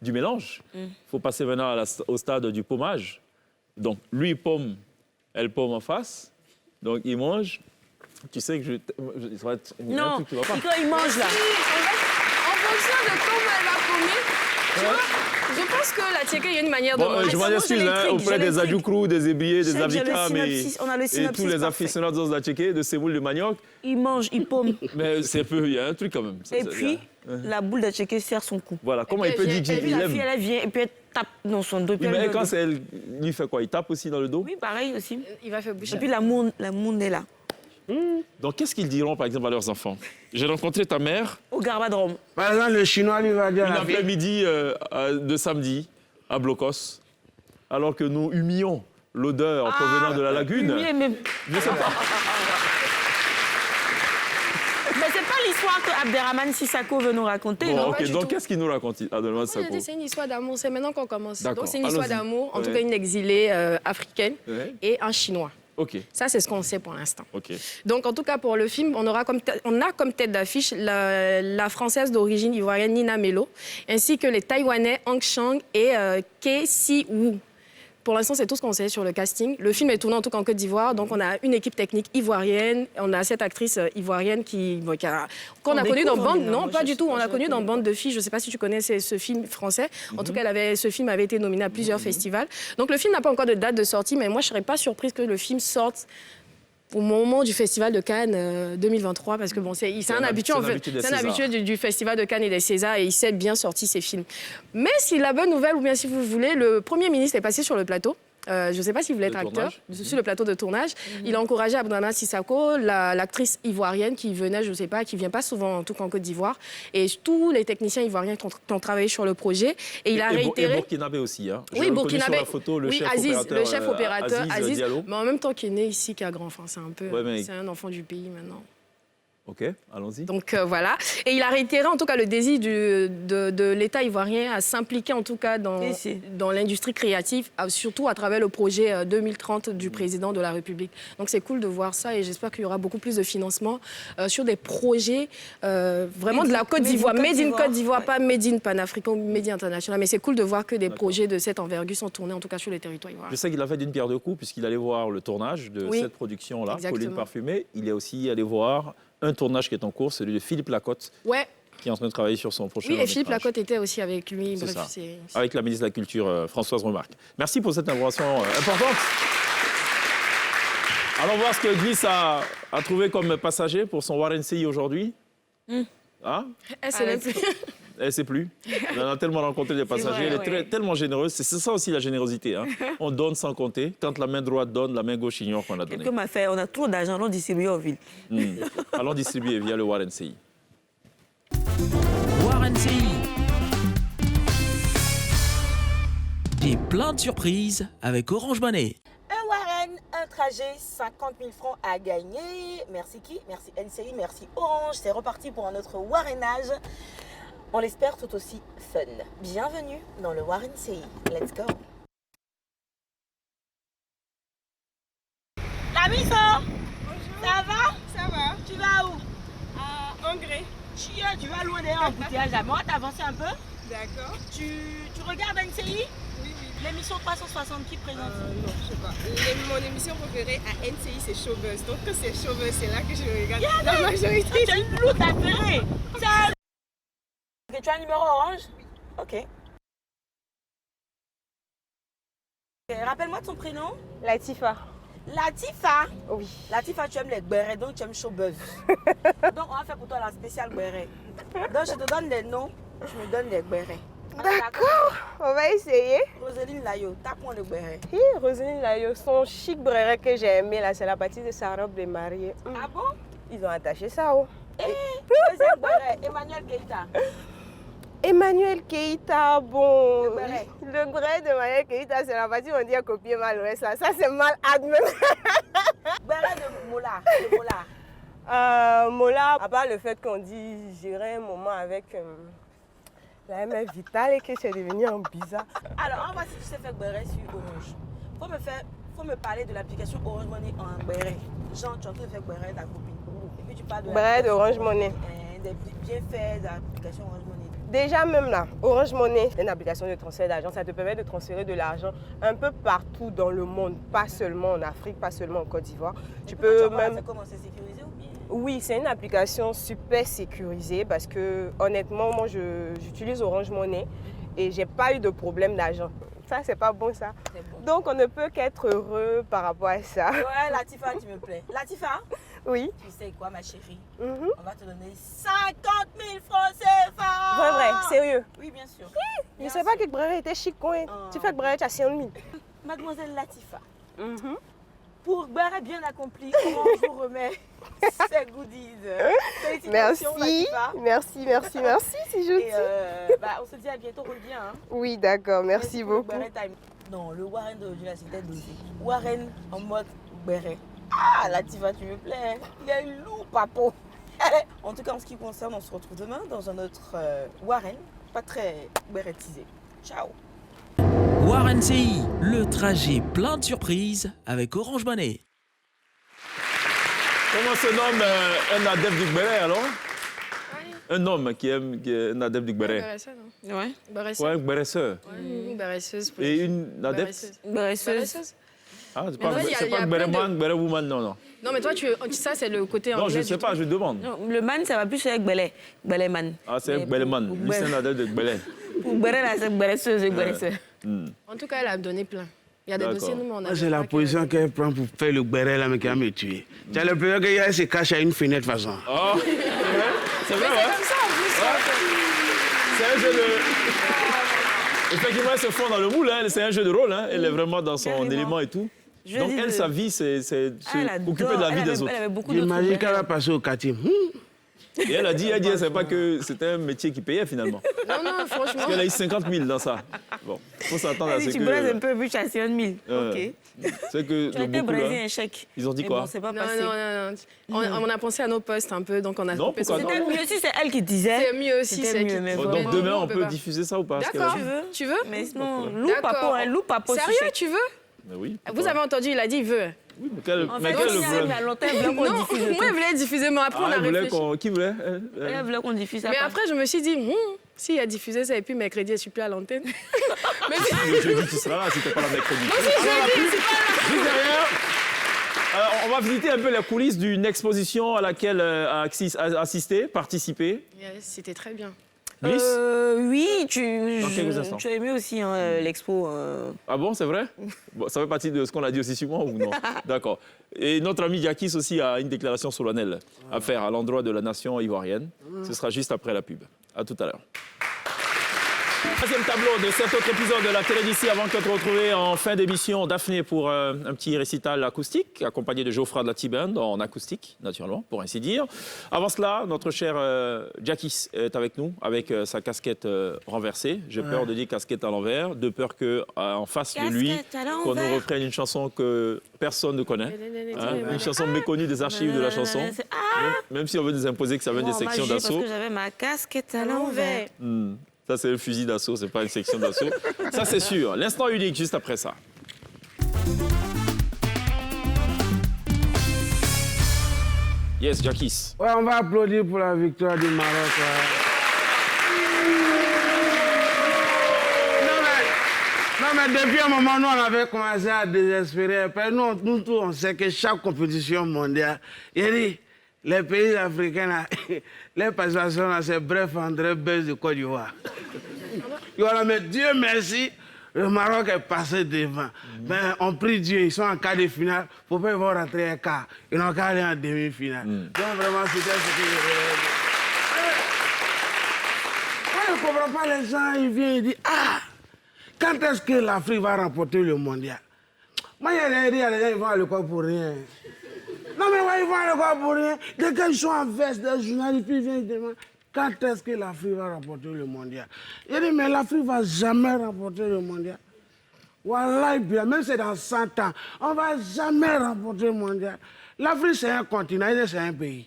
du mélange. Il faut passer maintenant au stade du pommage. Donc, lui, il pomme, elle pomme en face. Donc, il mange. Tu sais que ça va être...
Non,
un truc qui va pas.
quand il mange, là.
En fonction de comment elle va pommer, tu vois, Je pense que la tchéké, il y a une manière de
Bon,
manger.
je m'en
ça, moi,
excuse
j'ai
hein,
l'intrigue,
auprès
j'ai
des
l'intrigue.
adjoukrous, des ébriers, des
J'ai le
africains
synopsis, on a le
et
synopsis
tous les
parfait.
aficionados de la tchéké, de semoule de manioc.
Il mange, il paume.
Mais c'est peu, il y a un truc quand même.
Et puis, la boule d'Atchéké sert son coup.
Voilà, comment il peut dire
Et puis
qu'il
la
aime.
fille, elle vient et puis elle tape dans son dos. et puis
Oui,
elle
mais
le
quand
donne.
c'est elle, il fait quoi? Il tape aussi dans le dos?
Oui, pareil aussi.
Il va faire
Et
boucher.
puis l'amour est là.
Donc qu'est-ce qu'ils diront par exemple à leurs enfants? J'ai rencontré ta mère
Au Garbadrome.
Par exemple, le Chinois lui va dire
une
à la fille,
après-midi de samedi à Blocos, alors que nous humions l'odeur provenant de la lagune.
Oui, mais
Je sais pas.
c'est pas l'histoire que Abderrahmane Sissako veut nous raconter,
Bon,
non?
ok,
pas du
donc
tout.
qu'est-ce qu'il nous raconte? Abdelmad
Moi, j'ai
Sako.
dit, c'est une histoire d'amour. C'est maintenant qu'on commence.
D'accord,
Donc, c'est une histoire
allons-y.
d'amour, en tout
Ouais.
cas une exilée africaine
Ouais.
et un Chinois.
Ok,
Ça, c'est ce qu'on sait pour l'instant.
ok.
Donc, en tout cas, pour le film, on a comme tête d'affiche la Française d'origine ivoirienne Nina Melo, ainsi que les Taïwanais Hang Chang et Ke Si Woo. Pour l'instant, c'est tout ce qu'on sait sur le casting. Le film est tourné en tout cas en Côte d'Ivoire, donc on a une équipe technique ivoirienne, on a cette actrice ivoirienne qu'on a connue dans
découvre,
Bande,
mais
non,
moi,
pas
je
du
sais
tout,
pas,
on a
je
connu
la
dans
connais
Bande de filles, je ne sais pas si tu connais ce film français. En tout cas, ce film avait été nominé à plusieurs festivals. Donc le film n'a pas encore de date de sortie, mais moi, je ne serais pas surprise que le film sorte au moment du Festival de Cannes 2023, parce que bon, c'est un habitué, en fait.
des
C'est un
Césars.
habitué du Festival de Cannes et des Césars, et il sait bien sortir ses films. Mais si la bonne nouvelle, ou bien si vous voulez, le Premier ministre est passé sur le plateau. Je ne sais pas s'il voulait être
De
acteur,
tournage.
sur le plateau de tournage. Il a encouragé Abdelmad Sissako, l'actrice ivoirienne qui venait, je ne sais pas, qui ne vient pas souvent, en tout cas en Côte d'Ivoire, et tous les techniciens ivoiriens qui ont travaillé sur le projet. Et il a
Et
réitéré...
Burkinabé aussi. Hein.
Oui, Burkinabé.
Sur la photo, le
oui,
chef
Aziz,
opérateur,
le chef opérateur, Aziz,
Diallo.
mais en même temps qui est né ici, qui a grand. Enfin, c'est un peu,
Ouais, mais-
c'est un enfant du pays maintenant.
Ok, allons-y.
Donc voilà. Et il a réitéré en tout cas le désir de l'État ivoirien à s'impliquer en tout cas
Ici.
dans l'industrie créative, surtout à travers le projet 2030 du président de la République. Donc c'est cool de voir ça et j'espère qu'il y aura beaucoup plus de financement sur des projets vraiment de la Côte d'Ivoire. Made in Côte d'Ivoire,
ouais.
pas Made in Pan-Africain, Made in International. Mais c'est cool de voir que des projets de cette envergure sont tournés en tout cas sur les territoires
Je
ivoiriens.
sais qu'il a fait d'une pierre deux coups puisqu'il allait voir le tournage de
Oui,
cette production-là,
exactement.
Colline Parfumée. Il est aussi allé voir un tournage qui est en cours, celui de Philippe Lacotte,
Ouais,
qui est en train de travailler sur son prochain
oui, et Philippe
long-métrage.
Lacotte était aussi avec lui.
C'est
Bref,
ça.
c'est...
Avec la ministre de la Culture, Françoise Remarque. Merci pour cette information importante. Allons voir ce que Glisse a trouvé comme passager pour son Warren CI aujourd'hui. Hein?
c'est
Allez.
Elle ne sait plus. Elle en a tellement rencontré des passagers.
vrai,
Elle est tellement généreuse. C'est ça aussi la générosité. Hein. On donne sans compter. Quand la main droite donne, la main gauche ignore qu'on a donné.
Comme a fait, on a trop d'argent, on distribue en ville.
Allons distribuer via le Warren CI.
Warren CI. J'ai plein de surprises avec Orange Money.
Un Warren, un trajet, 50 000 francs à gagner. Merci qui? Merci NCI, merci Orange. C'est reparti pour un autre Warrenage. On l'espère tout aussi fun. Bienvenue dans le Warren CI. Let's go. La mise, ça va?
Ça va?
Tu vas où?
À Hongrie.
Tu vas loin derrière embouteillage. Moi, t'avances un peu.
D'accord.
Tu regardes NCI?
Oui, oui.
L'émission 360 qui présente.
Non, je sais pas. Mon émission préférée à NCI, c'est Showbuzz. Donc, quand c'est Showbuzz, c'est là que je regarde la majorité.
Tu as une loupe affairée. Tu as un numéro orange? Ok. Rappelle-moi ton prénom.
Latifa.
Latifa.
Oui.
Latifa, tu aimes les bérets, donc tu aimes Showbuzz. Donc on va faire pour toi la spéciale béret. Donc je te donne des noms, tu me donnes des bérets.
D'accord. On va essayer.
Roseline Layo, tape-moi le béret.
Hi, Roselyne Layo, son chic béret que j'ai aimé là, c'est la partie de sa robe de mariée.
Ah bon?
Ils ont attaché ça, oh.
Deuxième béret, Emmanuel Keïta.
Emmanuel Keïta, bon.
Le béret.
Le béret d'Emmanuel Keïta, c'est la partie où on dit à copier mal l'ouest là. Ça, c'est mal admis.
Béret de Mola.
Mola, à part le fait qu'on dit gérer un moment avec la MF Vital et que c'est devenu un bizarre.
Alors, on va voir si tu sais faire béret sur Orange. Faut me parler de l'application Orange Money en béret. Genre, tu es en train de faire béret ta copine. Et puis tu parles de
Béret d'Orange Money.
Des bienfaits de l'application Orange Money.
Déjà même là, Orange Money, c'est une application de transfert d'argent. Ça te permet de transférer de l'argent un peu partout dans le monde, pas seulement en Afrique, pas seulement en Côte d'Ivoire. Tu peux même...
Comment c'est sécurisé ou bien?
Oui, c'est une application super sécurisée parce que honnêtement, moi j'utilise Orange Money et j'ai pas eu de problème d'argent. Ça, c'est pas bon, ça.
Bon.
Donc, on ne peut qu'être heureux par rapport à ça.
Ouais, Latifa, tu me plais. Latifa,
Oui.
tu sais quoi, ma chérie?
Mhm.
On va te donner 50 000 francs CFA.
Vrai, sérieux.
Oui, bien sûr.
Je ne sais pas que Bré était chic, quoi. Tu fais que Bré, tu as 100 000.
Mademoiselle Latifa,
Mhm.
pour Barre bien accompli, comment je vous remets ces goodies?
Merci,
Félicitations, Latifa.
merci, c'est gentil.
Et on se dit à bientôt, reviens. Hein.
Oui, d'accord, merci
pour le
beaucoup.
Barret Time. Non, le Warren de la cité dosé. Warren en mode béret. Ah, Latifa, tu me plais. Il est lourd, papo. En tout cas, en ce qui concerne, on se retrouve demain dans un autre Warren, pas très béretisé. Ciao.
Warren CI, le trajet plein de surprises avec Orange Money.
Comment se nomme un adepte du Gbéré, alors? Un homme qui est un adepte du Gbéré.
Ouais.
Ouais, un Gbéresseur.
Une baresseuse.
Et une adepte?
Baresseuse.
Ah,
Mais ouais,
c'est
il y a
pas
plein
Gbéréman, Gbéréwoman, non.
Non, mais toi, ça, c'est le côté
Non,
anglais.
je ne
du
sais pas,
truc.
je demande.
Non, le man, ça va plus avec Belé. Beléman.
Ah, c'est un Gbéréman. Lui, c'est un adepte de Gbéré.
Pour Béré, là, c'est baresseuse et baresseuse.
En tout cas, elle a donné plein. Il y a des
D'accord.
dossiers, nous, mais on a.
Moi, c'est la position qu'elle prend pour faire le béret là, mais qui va me tuer. Tu as l'impression qu'il se cache à une fenêtre de toute façon.
Oh, c'est vrai, ouais.
Comme ça, en plus.
C'est un jeu de... Effectivement, elle se fond dans le moule, hein. C'est un jeu de rôle. Hein. Elle est vraiment dans son
Carrément.
élément et tout.
Je
Donc,
dis
elle,
de-
sa vie, c'est
Elle
s'occuper de la vie des autres.
Elle avait beaucoup d'autres
J'imagine qu'elle va
problèmes.
passer au quartier.
Et elle a dit, c'est pas que c'était un métier qui payait finalement.
Non, franchement.
Parce qu'elle a eu 50 000 dans ça. Bon, il faut s'attendre à
Elle
ce
dit, tu
que...
braises un peu, vu que tu as 100 000. Ok.
C'est que
Tu as
le
été
beaucoup,
braisé
là,
un chèque.
ils ont dit
Mais
quoi?
bon, c'est pas
Non,
passé.
On a pensé à nos postes un peu, donc on a
Non,
coupé
pourquoi
ça.
non?
C'était mieux si c'est elle qui disait.
C'est mieux aussi,
C'était
c'est
mieux,
qui-
mais
Bon,
vraiment.
donc demain,
Non,
on
on peut
peut
pas.
diffuser ça ou pas? Parce
D'accord.
qu'elle a dit-
Tu veux?
Mais sinon, loup
D'accord.
papo, hein, loup papo.
Sérieux, tu veux?
Mais oui.
Vous avez entendu, il a dit il veut.
Oui, mais quel,
En
mais
fait,
quel
il y
problème?
a longtemps, elle voulait qu'on
Non,
diffuse
moi,
tout.
il voulait diffuser, mais après, on a
elle voulait
réfléchi.
Qui voulait?
Elle voulait qu'on diffuse ça.
Mais après, je me suis dit, s'il a diffusé ça et puis mercredi, je suis plus à l'antenne. Mais
Le jeudi, tu seras là si tu n'es pas là mercredi. Juste derrière, on va visiter un peu les coulisses d'une exposition à laquelle a assisté, participé.
yes, c'était très bien.
Bliss?
Oui,
Dans quelques instants.
tu as aimé aussi hein, l'expo.
Ah bon, c'est vrai? Bon, ça fait partie de ce qu'on a dit aussi sur moi ou non? D'accord. Et notre ami Yakis aussi a une déclaration solennelle à faire à l'endroit de la nation ivoirienne. Ce sera juste après la pub. À tout à l'heure. Troisième tableau de cet autre épisode de la télé d'ici avant de te retrouver en fin d'émission. Daphné pour un petit récital acoustique, accompagné de Geoffroy de la T-Band en acoustique, naturellement, pour ainsi dire. Avant cela, notre cher Jakis est avec nous, avec sa casquette renversée. J'ai peur de dire casquette à l'envers, de peur qu'en face de lui,
Casquette à
qu'on nous
l'envers.
reprenne une chanson que personne ne connaît. Hein, une chanson méconnue des archives de la chanson. Même si on veut nous imposer que ça vient des sections
Parce
d'assaut.
que j'avais ma casquette à l'envers.
Ça, c'est un fusil d'assaut, c'est pas une section d'assaut. Ça, c'est sûr. L'instant unique, juste après ça. Yes, Jakis.
Ouais, on va applaudir pour la victoire du Maroc. Non, mais depuis un moment, nous, on avait commencé à désespérer. Nous tous, on sait que chaque compétition mondiale, il y a dit, les pays africains, là, les participations, là, c'est bref, André Bez de Côte d'Ivoire. Voilà, mais Dieu merci, le Maroc est passé devant. Ben, on prie Dieu, ils sont en quart de finale. Il ne faut pas voir rentrer en quart. Ils n'ont qu'à aller en demi-finale. Donc vraiment, c'était ce que je voulais dire. Moi, je ne comprends pas les gens, ils viennent et disent, ah, quand est-ce que l'Afrique va remporter le mondial? Moi, il y a des gens qui vont à l'école pour rien. Non, mais ouais, ils vont à l'école pour rien. Dès qu'ils sont en veste, des journalistes, ils viennent demander quand est-ce que l'Afrique va remporter le mondial. Il dit, mais l'Afrique ne va jamais remporter le mondial. Voilà, bien, même si c'est dans 100 ans, on ne va jamais remporter le mondial. L'Afrique, c'est un continent, c'est un pays.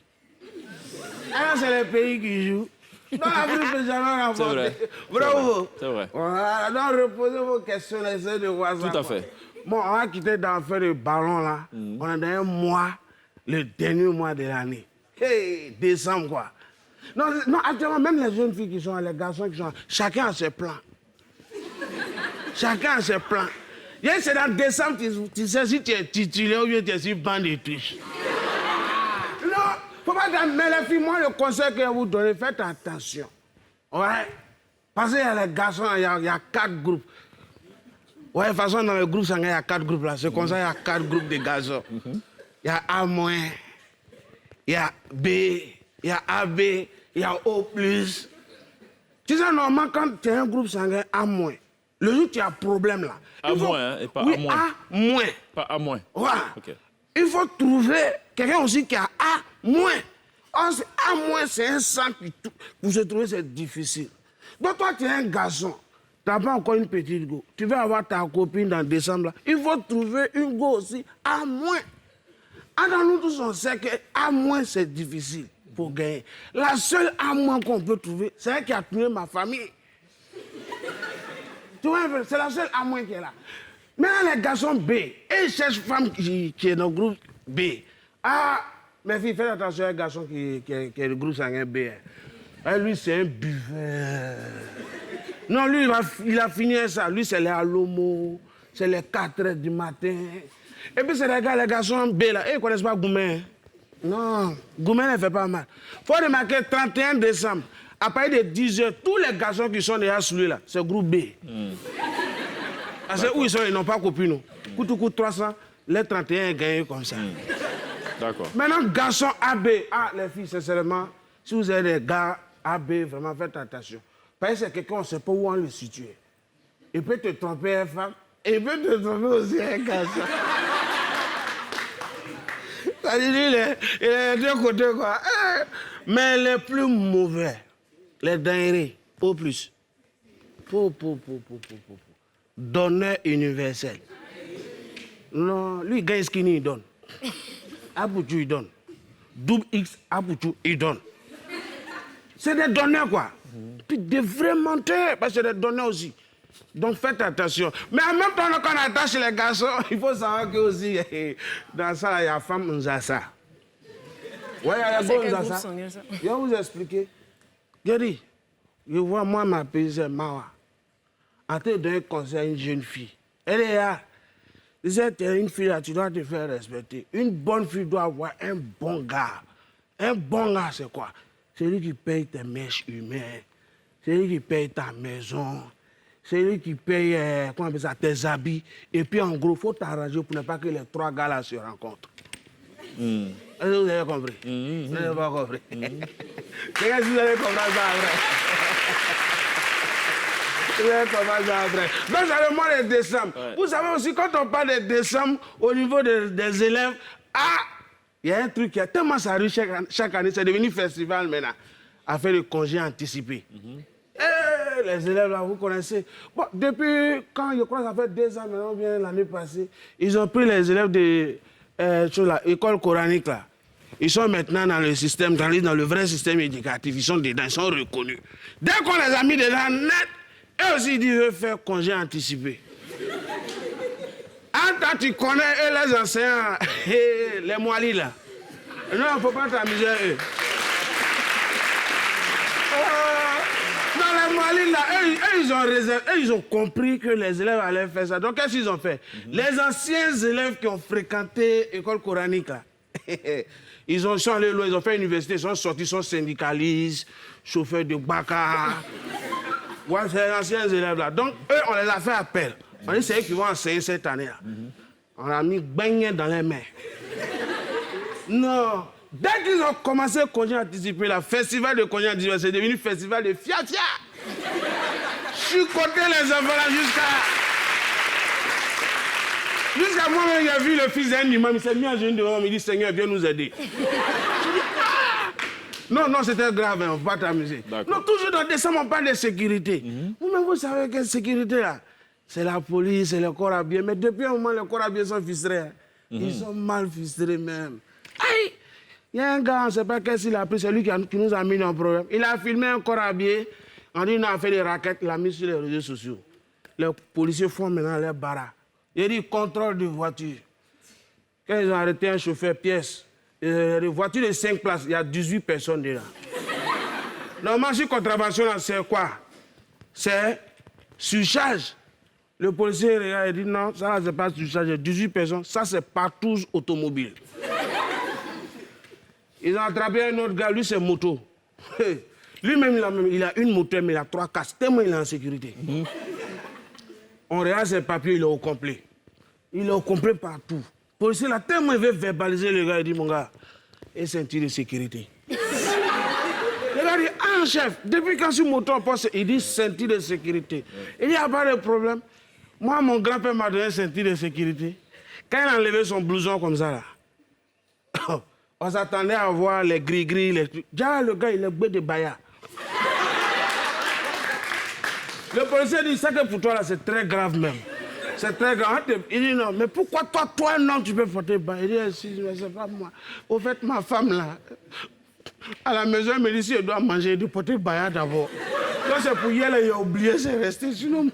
Alors, c'est les pays qui jouent. Non, l'Afrique ne peut jamais remporter.
C'est vrai.
Bravo.
C'est vrai.
Voilà, donc reposez vos questions, essayez de voir ça.
Tout à fait.
Bon, on va quitter d'enfer le ballon là. On est dans un mois, le dernier mois de l'année. Hey, décembre quoi. Non, actuellement, même les jeunes filles qui sont là, les garçons qui sont là, chacun a ses plans. Chacun a ses plans. C'est dans décembre, tu sais si tu es titulaire ou bien tu es sur banc de touche. Non, faut pas dire, mais les filles, moi, le conseil que je vous donne, faites attention. Ouais. Parce qu'il y a les garçons, il y a 4 groupes. Ouais, de toute façon, dans le groupe sanguin, il y a 4 groupes là. C'est comme ça, il y a 4 groupes de garçons. Il y a A-, il y a B, il y a AB, il y a O+. Tu sais, normalement, quand tu as un groupe sanguin A-, le jour où tu as un problème là.
A-, hein, et pas
oui,
A-.
A-.
Pas A-.
Voilà.
Okay.
Il faut trouver quelqu'un aussi qui a A-. A-, c'est un sang qui, pour se trouver, c'est difficile. Donc, toi, tu es un garçon. Tu n'as pas encore une petite go. Tu veux avoir ta copine dans décembre. Là. Il faut trouver une go aussi A-. Alors, nous tous, on sait que A-, c'est difficile pour gagner. La seule A- qu'on peut trouver, c'est elle qui a tué ma famille. Tu vois, c'est la seule A- qui est là. Maintenant, les garçons B, et ils cherchent une femme qui est dans le groupe B. Ah, mes filles, faites attention à un garçon qui est le groupe sanguin B. Hein. Lui, c'est un buveur. Non, lui, il a fini ça. Lui, c'est les Alomo, c'est les 4 heures du matin. Et puis, c'est les garçons B, là. Ils ne connaissent pas Goumen. Non, Goumen ne fait pas mal. Il faut remarquer, 31 décembre, à partir de 10 heures, tous les garçons qui sont déjà sous lui, là, c'est groupe B. Parce que où ils sont, ils n'ont pas copine. Coûte 300, les 31 est gagné comme ça.
D'accord.
Maintenant, garçon AB. Ah, les filles, sincèrement, si vous avez des gars AB, vraiment faites attention. Parce que c'est quelqu'un, on ne sait pas où on le situe. Il peut te tromper une femme, et il peut te tromper aussi un garçon. Ça dit, lui, il est de deux côtés, quoi. Mais les plus mauvais, les dingueries, au plus. Donneur universel. Non, lui, gagne skinny, il donne. Aboutou, il donne. Double X, Aboutou, il donne. C'est des donneurs, quoi. Puis des vrais menteurs, parce que c'est des donneurs aussi. Donc faites attention. Mais en même temps, quand on attache les garçons, il faut savoir que aussi, dans ça, il y a femme Nzassa. Ouais, il y a bon Nzassa. Je vais vous expliquer. Gary, je vois moi, ma paysane, Mawa, en train de donner conseil à une jeune fille. Elle est là. Tu sais, tu es une fille là, tu dois te faire respecter. Une bonne fille doit avoir un bon gars. Un bon gars, c'est quoi? C'est lui qui paye tes mèches humaines. C'est lui qui paye ta maison. C'est lui qui paye comment on appelle ça, tes habits. Et puis, en gros, il faut t'arranger pour ne pas que les 3 gars-là se rencontrent. Est-ce que vous avez compris? Vous n'avez pas compris? C'est que vous allez comprendre ça après. Vous allez comprendre ça après. Donc, c'est le mois de décembre. Ouais. Vous savez aussi, quand on parle de décembre, au niveau des élèves, il y a un truc qui est tellement sérieux chaque année, c'est devenu festival maintenant, à faire le congé anticipé. Les élèves, là, vous connaissez. Bon, depuis quand, je crois que ça fait 2 ans maintenant, bien l'année passée, ils ont pris les élèves de l'école coranique, là. Ils sont maintenant dans le système, dans le vrai système éducatif. Ils sont dedans, ils sont reconnus. Dès qu'on les a mis dedans, net, eux aussi, ils veulent faire congé anticipé. Quand tu connais eux, les enseignants, les moilis, là. Non, il ne faut pas t'amuser eux. Dans les moilis, là, eux, ils ont compris que les élèves allaient faire ça. Donc, qu'est-ce qu'ils ont fait? Les anciens élèves qui ont fréquenté l'école coranique, là, ils sont allés loin, ils ont fait l'université, ils sont sortis, ils sont syndicalistes, chauffeurs de baka. Ouais, c'est les anciens élèves, là. Donc, eux, on les a fait appel. On dit, c'est eux qui vont enseigner cette année-là. On a mis baigné dans les mains. Non. Dès qu'ils ont commencé le congé anticipé, le festival de congé anticipé, c'est devenu festival de fia-fia. Je suis côté les enfants là jusqu'à moi-même, j'ai vu le fils d'un imam, il s'est mis en genou devant moi, il dit, Seigneur, viens nous aider. Non, c'était grave, on ne va pas t'amuser. Non, toujours dans décembre, on parle de sécurité. Vous-même, vous savez quelle sécurité là? C'est la police, c'est le corps habillé. Mais depuis un moment, les corps habillés sont fistrés. Ils sont mal fistrés même. Aïe! Il y a un gars, on ne sait pas qu'est-ce qu'il a pris, c'est lui qui nous a mis dans le problème. Il a filmé un corps habillé, on dit qu'il a fait des raquettes, il l'a mis sur les réseaux sociaux. Les policiers font maintenant les barras. Il dit contrôle de voiture. Quand ils ont arrêté un chauffeur pièce, une voiture de 5 places, il y a 18 personnes dedans. Normalement, sur contravention, c'est quoi? C'est surcharge. Le policier regarde et dit non, ça c'est pas surcharge, 18 personnes, ça c'est partouze automobile. Ils ont attrapé un autre gars, lui c'est moto. Lui-même, il a une moteur, mais il a 3 casques, tellement il est en sécurité. On regarde ses papiers, il est au complet. Il est au complet partout. Policier, là, tellement il veut verbaliser le gars, il dit, mon gars, et ceinture de sécurité. Le gars dit, ah, chef, depuis quand sur moto on passe, il dit ceinture de sécurité. Il dit, il n'y a pas de problème. Moi, mon grand-père m'a donné une ceinture de sécurité. Quand il a enlevé son blouson comme ça, là, on s'attendait à voir les gris-gris, les trucs. Déjà, le gars, il est beau de Baya. Le policier dit, ça que pour toi, là, c'est très grave même. C'est très grave. Il dit, non, mais pourquoi toi, un homme, tu peux porter Baya? Il dit, si, mais c'est pas moi. Au fait, ma femme, là, à la maison, elle me dit, si elle doit manger, elle doit porter Baya d'abord. Quand c'est pour hier, là, il a oublié, c'est resté. Sinon, non,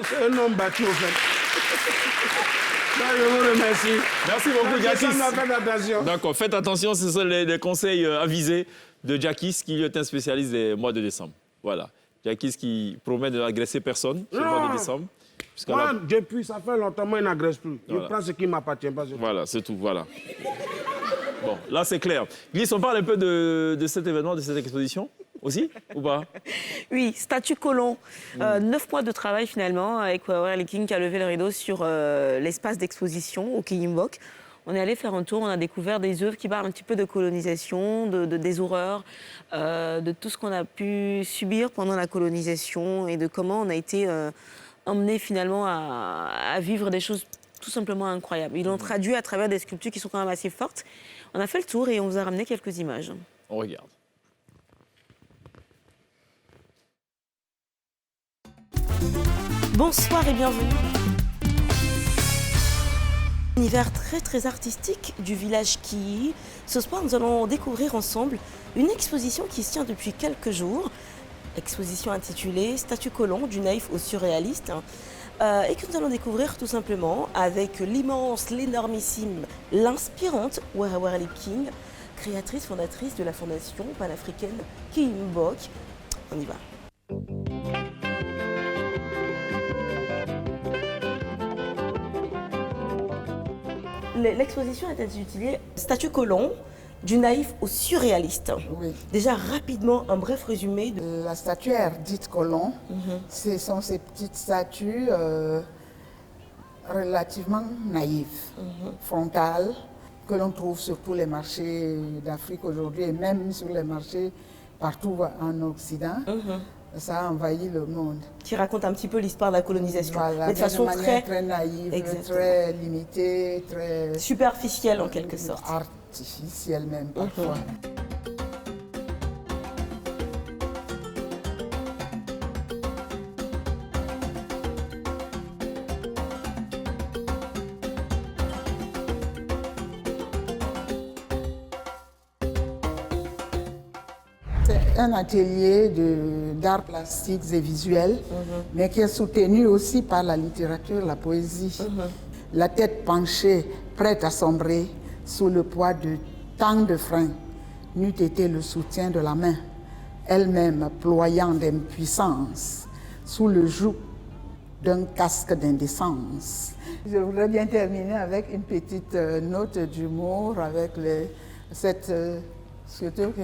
c'est un homme battu, au fait. Je vous remercie.
Merci beaucoup, Jackie.
Faites attention.
D'accord, faites attention, ce sont les conseils avisés de Jackie, qui est un spécialiste des mois de décembre. Voilà. Jackie qui promet de n'agresser personne sur le mois de décembre.
Moi, depuis, ça fait longtemps, moi, il n'agresse plus. Voilà. Je prends ce qui ne m'appartient pas.
Voilà, c'est tout, voilà. Bon, là, c'est clair. Glisse, on parle un peu de cet événement, de cette exposition aussi, ou pas?
Oui, statut colon. 9 mois de travail finalement avec Warley King qui a levé le rideau sur l'espace d'exposition au Kiyimbok. On est allé faire un tour, on a découvert des œuvres qui parlent un petit peu de colonisation, des horreurs, de tout ce qu'on a pu subir pendant la colonisation et de comment on a été emmené finalement à vivre des choses tout simplement incroyables. Ils l'ont traduit à travers des sculptures qui sont quand même assez fortes. On a fait le tour et on vous a ramené quelques images.
On regarde.
Bonsoir et bienvenue. Univers très artistique du village Kiyi. Ce soir, nous allons découvrir ensemble une exposition qui se tient depuis quelques jours. Exposition intitulée Statut colon du naïf au surréaliste. Et que nous allons découvrir tout simplement avec l'immense, l'énormissime, l'inspirante Warley King, créatrice, fondatrice de la fondation panafricaine Kiyimbok. On y va. L'exposition est intitulée Statut colon du naïf au surréaliste.
Oui.
Déjà rapidement, un bref résumé.
La statuaire dite colon, ce sont ces petites statues relativement naïves, frontales, que l'on trouve sur tous les marchés d'Afrique aujourd'hui et même sur les marchés partout en Occident. Ça a envahi le monde.
Qui raconte un petit peu l'histoire de la colonisation.
Voilà,
mais de façon
très naïve, très limitée, très...
superficielle en quelque sorte.
Artificielle même parfois. C'est un atelier d'arts plastiques et visuels, mais qui est soutenu aussi par la littérature, la poésie. La tête penchée, prête à sombrer, sous le poids de tant de freins, n'eût été le soutien de la main, elle-même ployant d'impuissance, sous le joug d'un casque d'indécence. Je voudrais bien terminer avec une petite note d'humour, avec cette sculpture que...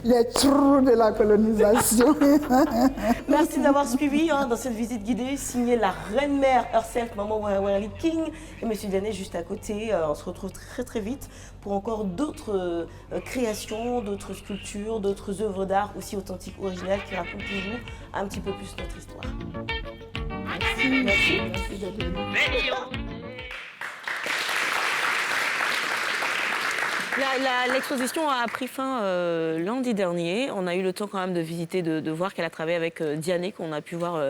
Les trous de la colonisation.
Merci d'avoir suivi dans cette visite guidée, signée la reine-mère herself, maman Warley King, et monsieur Diané juste à côté. On se retrouve très vite pour encore d'autres créations, d'autres sculptures, d'autres œuvres d'art aussi authentiques, originales, qui racontent toujours un petit peu plus notre histoire. Merci. Merci d'être venu. L'exposition a pris fin lundi dernier. On a eu le temps quand même de visiter, de voir qu'elle a travaillé avec Diané, qu'on a pu voir.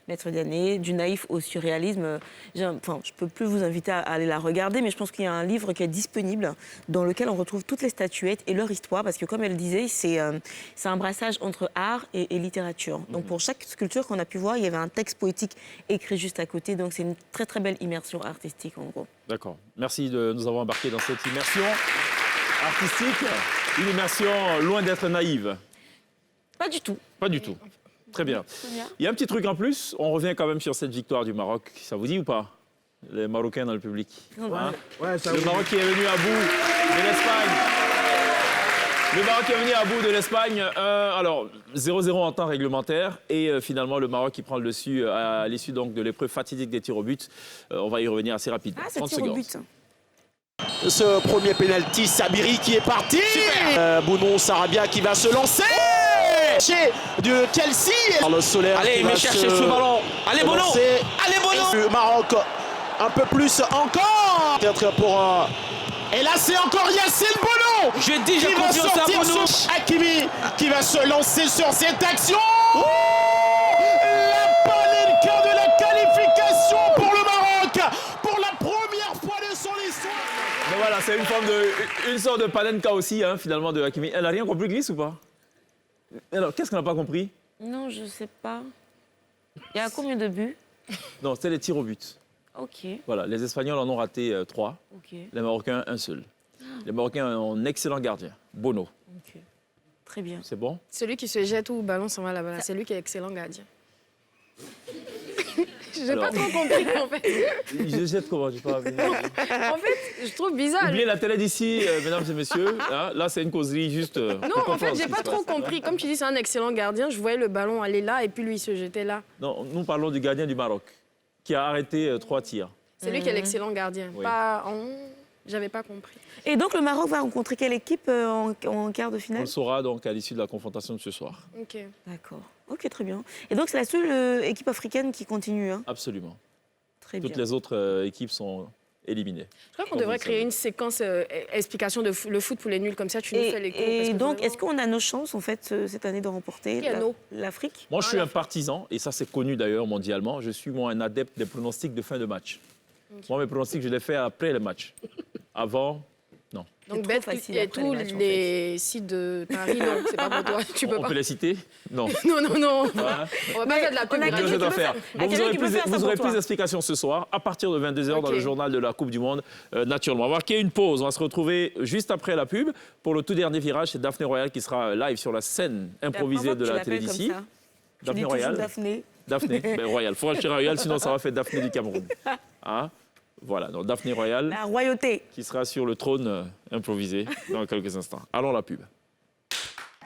Maître Diané, du naïf au surréalisme. Je ne peux plus vous inviter à aller la regarder, mais je pense qu'il y a un livre qui est disponible dans lequel on retrouve toutes les statuettes et leur histoire, parce que comme elle disait, c'est un brassage entre art et littérature. Donc pour chaque sculpture qu'on a pu voir, il y avait un texte poétique écrit juste à côté, donc c'est une très belle immersion artistique en gros. D'accord. Merci de nous avoir embarqués dans cette immersion artistique, une immersion loin d'être naïve. Pas du tout. Pas du tout. Très bien. Il y a un petit truc en plus, on revient quand même sur cette victoire du Maroc, ça vous dit ou pas?
les Marocains dans le public. Hein?
Ouais, ça
Le Maroc qui est venu à bout de l'Espagne. Le Maroc est venu à bout de l'Espagne. Alors, 0-0 en temps réglementaire. Et finalement, le Maroc qui prend le dessus à l'issue donc de l'épreuve fatidique des tirs au but. On va y revenir assez rapidement.
Ah, c'est tir au but.
Ce premier penalty, Sabiri qui est parti. Bounon Sarabia qui va se lancer. De Kelsey. Le Solaire.
Allez, il va chercher ce ballon. Allez, Bono. Allez, Bono.
Le Maroc, un peu plus encore. Peut-être pour... Et là, c'est encore Yacine Bono.
Je dis, j'ai confiance à Bono.
Hakimi qui va se lancer sur cette action. La palinka de la qualification pour le Maroc. Pour la première fois de son histoire.
Mais voilà, c'est une sorte de palenka aussi, hein, finalement, de Hakimi. Elle n'a rien compris, Glisse, ou pas? Alors, qu'est-ce qu'on n'a pas compris?
Non, je sais pas. Il y a combien de buts?
Non, c'était les tirs au but.
Ok.
Voilà, les Espagnols en ont raté 3.
Ok.
Les Marocains, un seul. Les Marocains ont un excellent gardien, Bono.
Ok. Très bien.
C'est bon?
Celui qui se jette où le ballon s'en va là-bas, c'est lui qui est excellent gardien. J'ai pas trop compris, en fait.
Je jette comment? J'ai pas...
En fait, je trouve bizarre.
Oubliez la télé d'ici, mesdames et messieurs. Hein, là, c'est une causerie juste...
Non, en fait, j'ai pas trop compris. Comme tu dis, c'est un excellent gardien. Je voyais le ballon aller là et puis lui, il se jetait là.
Non, nous parlons du gardien du Maroc, qui a arrêté 3 tirs.
C'est lui qui est l'excellent gardien.
Oui.
Pas J'avais pas compris.
Et donc, le Maroc va rencontrer quelle équipe en quart de
On
finale?
le saura donc à l'issue de la confrontation de ce soir.
Ok.
D'accord. Ok, très bien. Et donc, c'est la seule équipe africaine qui continue, hein?
Absolument.
Très bien.
Toutes les autres équipes sont éliminées.
Je crois qu'on devrait créer une séquence explication de le foot pour les nuls, comme ça tu nous fais les cours.
Et donc, est-ce qu'on a nos chances, en fait, cette année de remporter l'Afrique?
Moi, je suis un partisan, et ça c'est connu d'ailleurs mondialement, je suis moi un adepte des pronostics de fin de match. Moi, mes pronostics, je les fais après le match. Avant, non.
Donc, bête, et tous les sites de Paris, non, c'est pas pour toi. Tu peux
On
pas.
peut les citer? Non.
Non.
Voilà.
On va pas faire de la pub.
Bon, vous aurez plus d'explications ce soir, à partir de 22h dans le journal de la Coupe du Monde, naturellement. On va marquer une pause. On va se retrouver juste après la pub pour le tout dernier virage. C'est Daphné Royal qui sera live sur la scène improvisée de la télé d'ici. Daphné Royal. Daphné, ben, Royal. Il faut acheter Royal, sinon ça va faire Daphné du Cameroun. Hein? Voilà, donc Daphné Royal.
La royauté.
Qui sera sur le trône improvisé dans quelques instants. Allons la pub.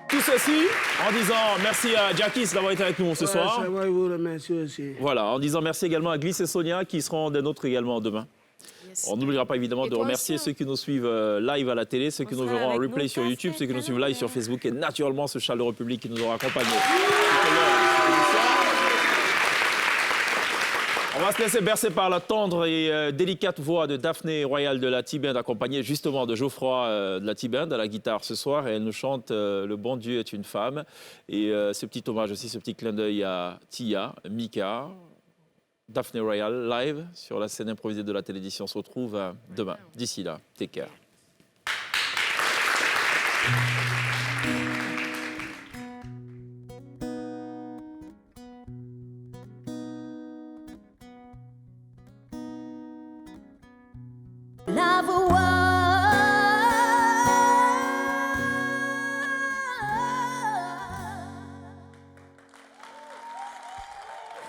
Tout ceci en disant merci à Jackie d'avoir été avec nous ce soir.
Je vous remercie aussi.
Voilà, en disant merci également à Glisse et Sonia qui seront des nôtres également demain. Yes. On n'oubliera pas évidemment de remercier ceux qui nous suivent live à la télé, ceux qui nous verront en replay sur YouTube, ceux qui nous suivent live sur Facebook et naturellement ce chaleureux public qui nous aura accompagnés. On va se laisser bercer par la tendre et délicate voix de Daphné Royal de la T-Band, accompagnée justement de Geoffroy de la T-Band à la guitare ce soir. Et elle nous chante Le bon Dieu est une femme. Et ce petit hommage aussi, ce petit clin d'œil à Tia, Mika, Daphné Royal live sur la scène improvisée de la télévision. On se retrouve demain. D'ici là, take care.
La voix.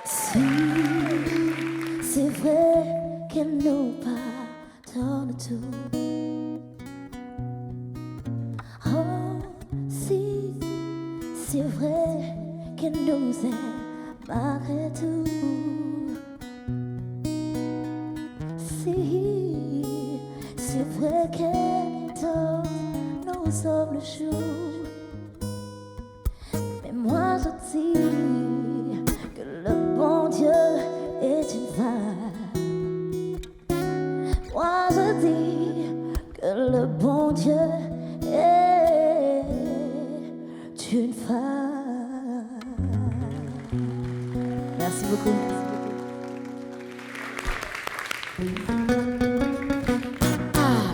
Si c'est vrai qu'elle nous pardonne tout. Oh, si c'est vrai qu'elle nous aime malgré tout. Si c'est vrai qu'elle donne nos hommes le jour. Mais moi je dis que le bon Dieu est une femme. Moi je dis que le bon Dieu est une femme. Merci beaucoup.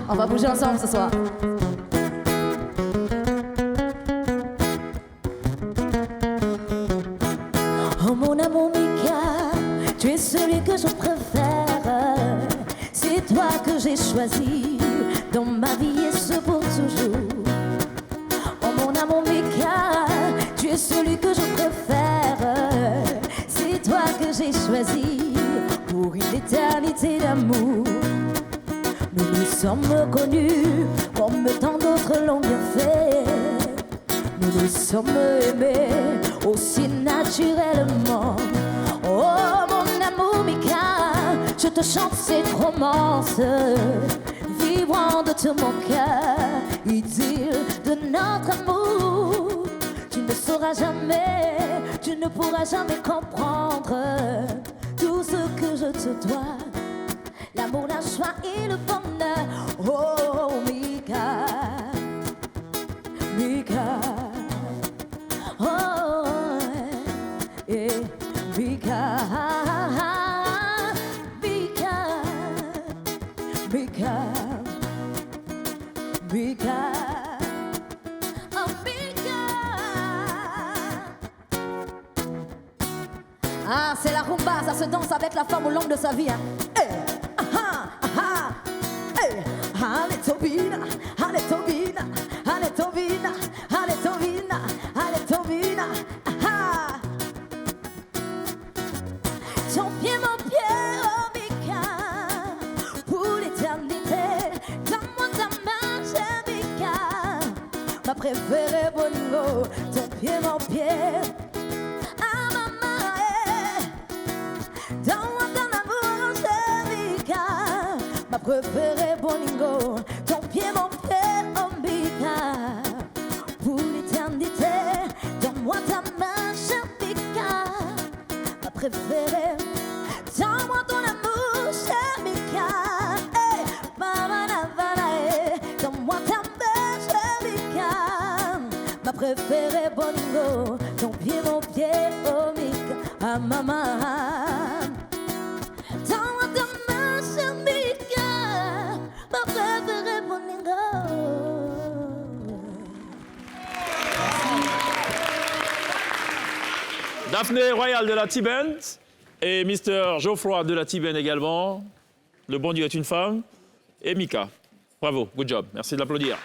On va bouger ensemble ce soir. Oh mon amour Mika, tu es celui que je préfère. C'est toi que j'ai choisi dans ma vie et ce pour toujours. Oh mon amour Mika, tu es celui que je préfère. C'est toi que j'ai choisi pour une éternité. éternité d'amour. Nous nous sommes connus comme tant d'autres l'ont bien fait. Nous nous sommes aimés aussi naturellement. Oh mon amour Mika, je te chante cette romance vibrant de tout mon cœur, idylle de notre amour. Tu ne sauras jamais, tu ne pourras jamais comprendre tout ce que je te dois. L'amour, la joie et le bonheur. Oh Mika, Mika. Oh, eh, Mika, Mika, Mika, Mika, oh Mika. Ah, c'est la rumba, ça se danse avec la femme au long de sa vie. Hein. Hey, hey, allez Tobina, allez Tobina, allez Tobina, allez Tobina, allez Tobina. Ton pied, mon pied, oh Mika, pour l'éternité. Donne-moi ta main, chère Mika, ma préférée Boningo. Ton pied, mon pied, ah maman, donne-moi ton amour, chère Mika, ma préférée Boningo. Ton pied, mon pied, oh Mika, pour l'éternité. Donne-moi ta main, chère Mika, ma préférée. Donne-moi ton amour, chère Mika. Hey, maman, donne-moi ta main, chère Mika, ma préférée Boningo. Ton pied, mon pied, oh Mika, ah maman. Donne-moi ta main, chère Mika, ma préférée Boningo.
Daphné Royal de la T-Band et Mr. Geoffroy de la T-Band également. Le bon Dieu est une femme. Et Mika. Bravo, good job. Merci de l'applaudir.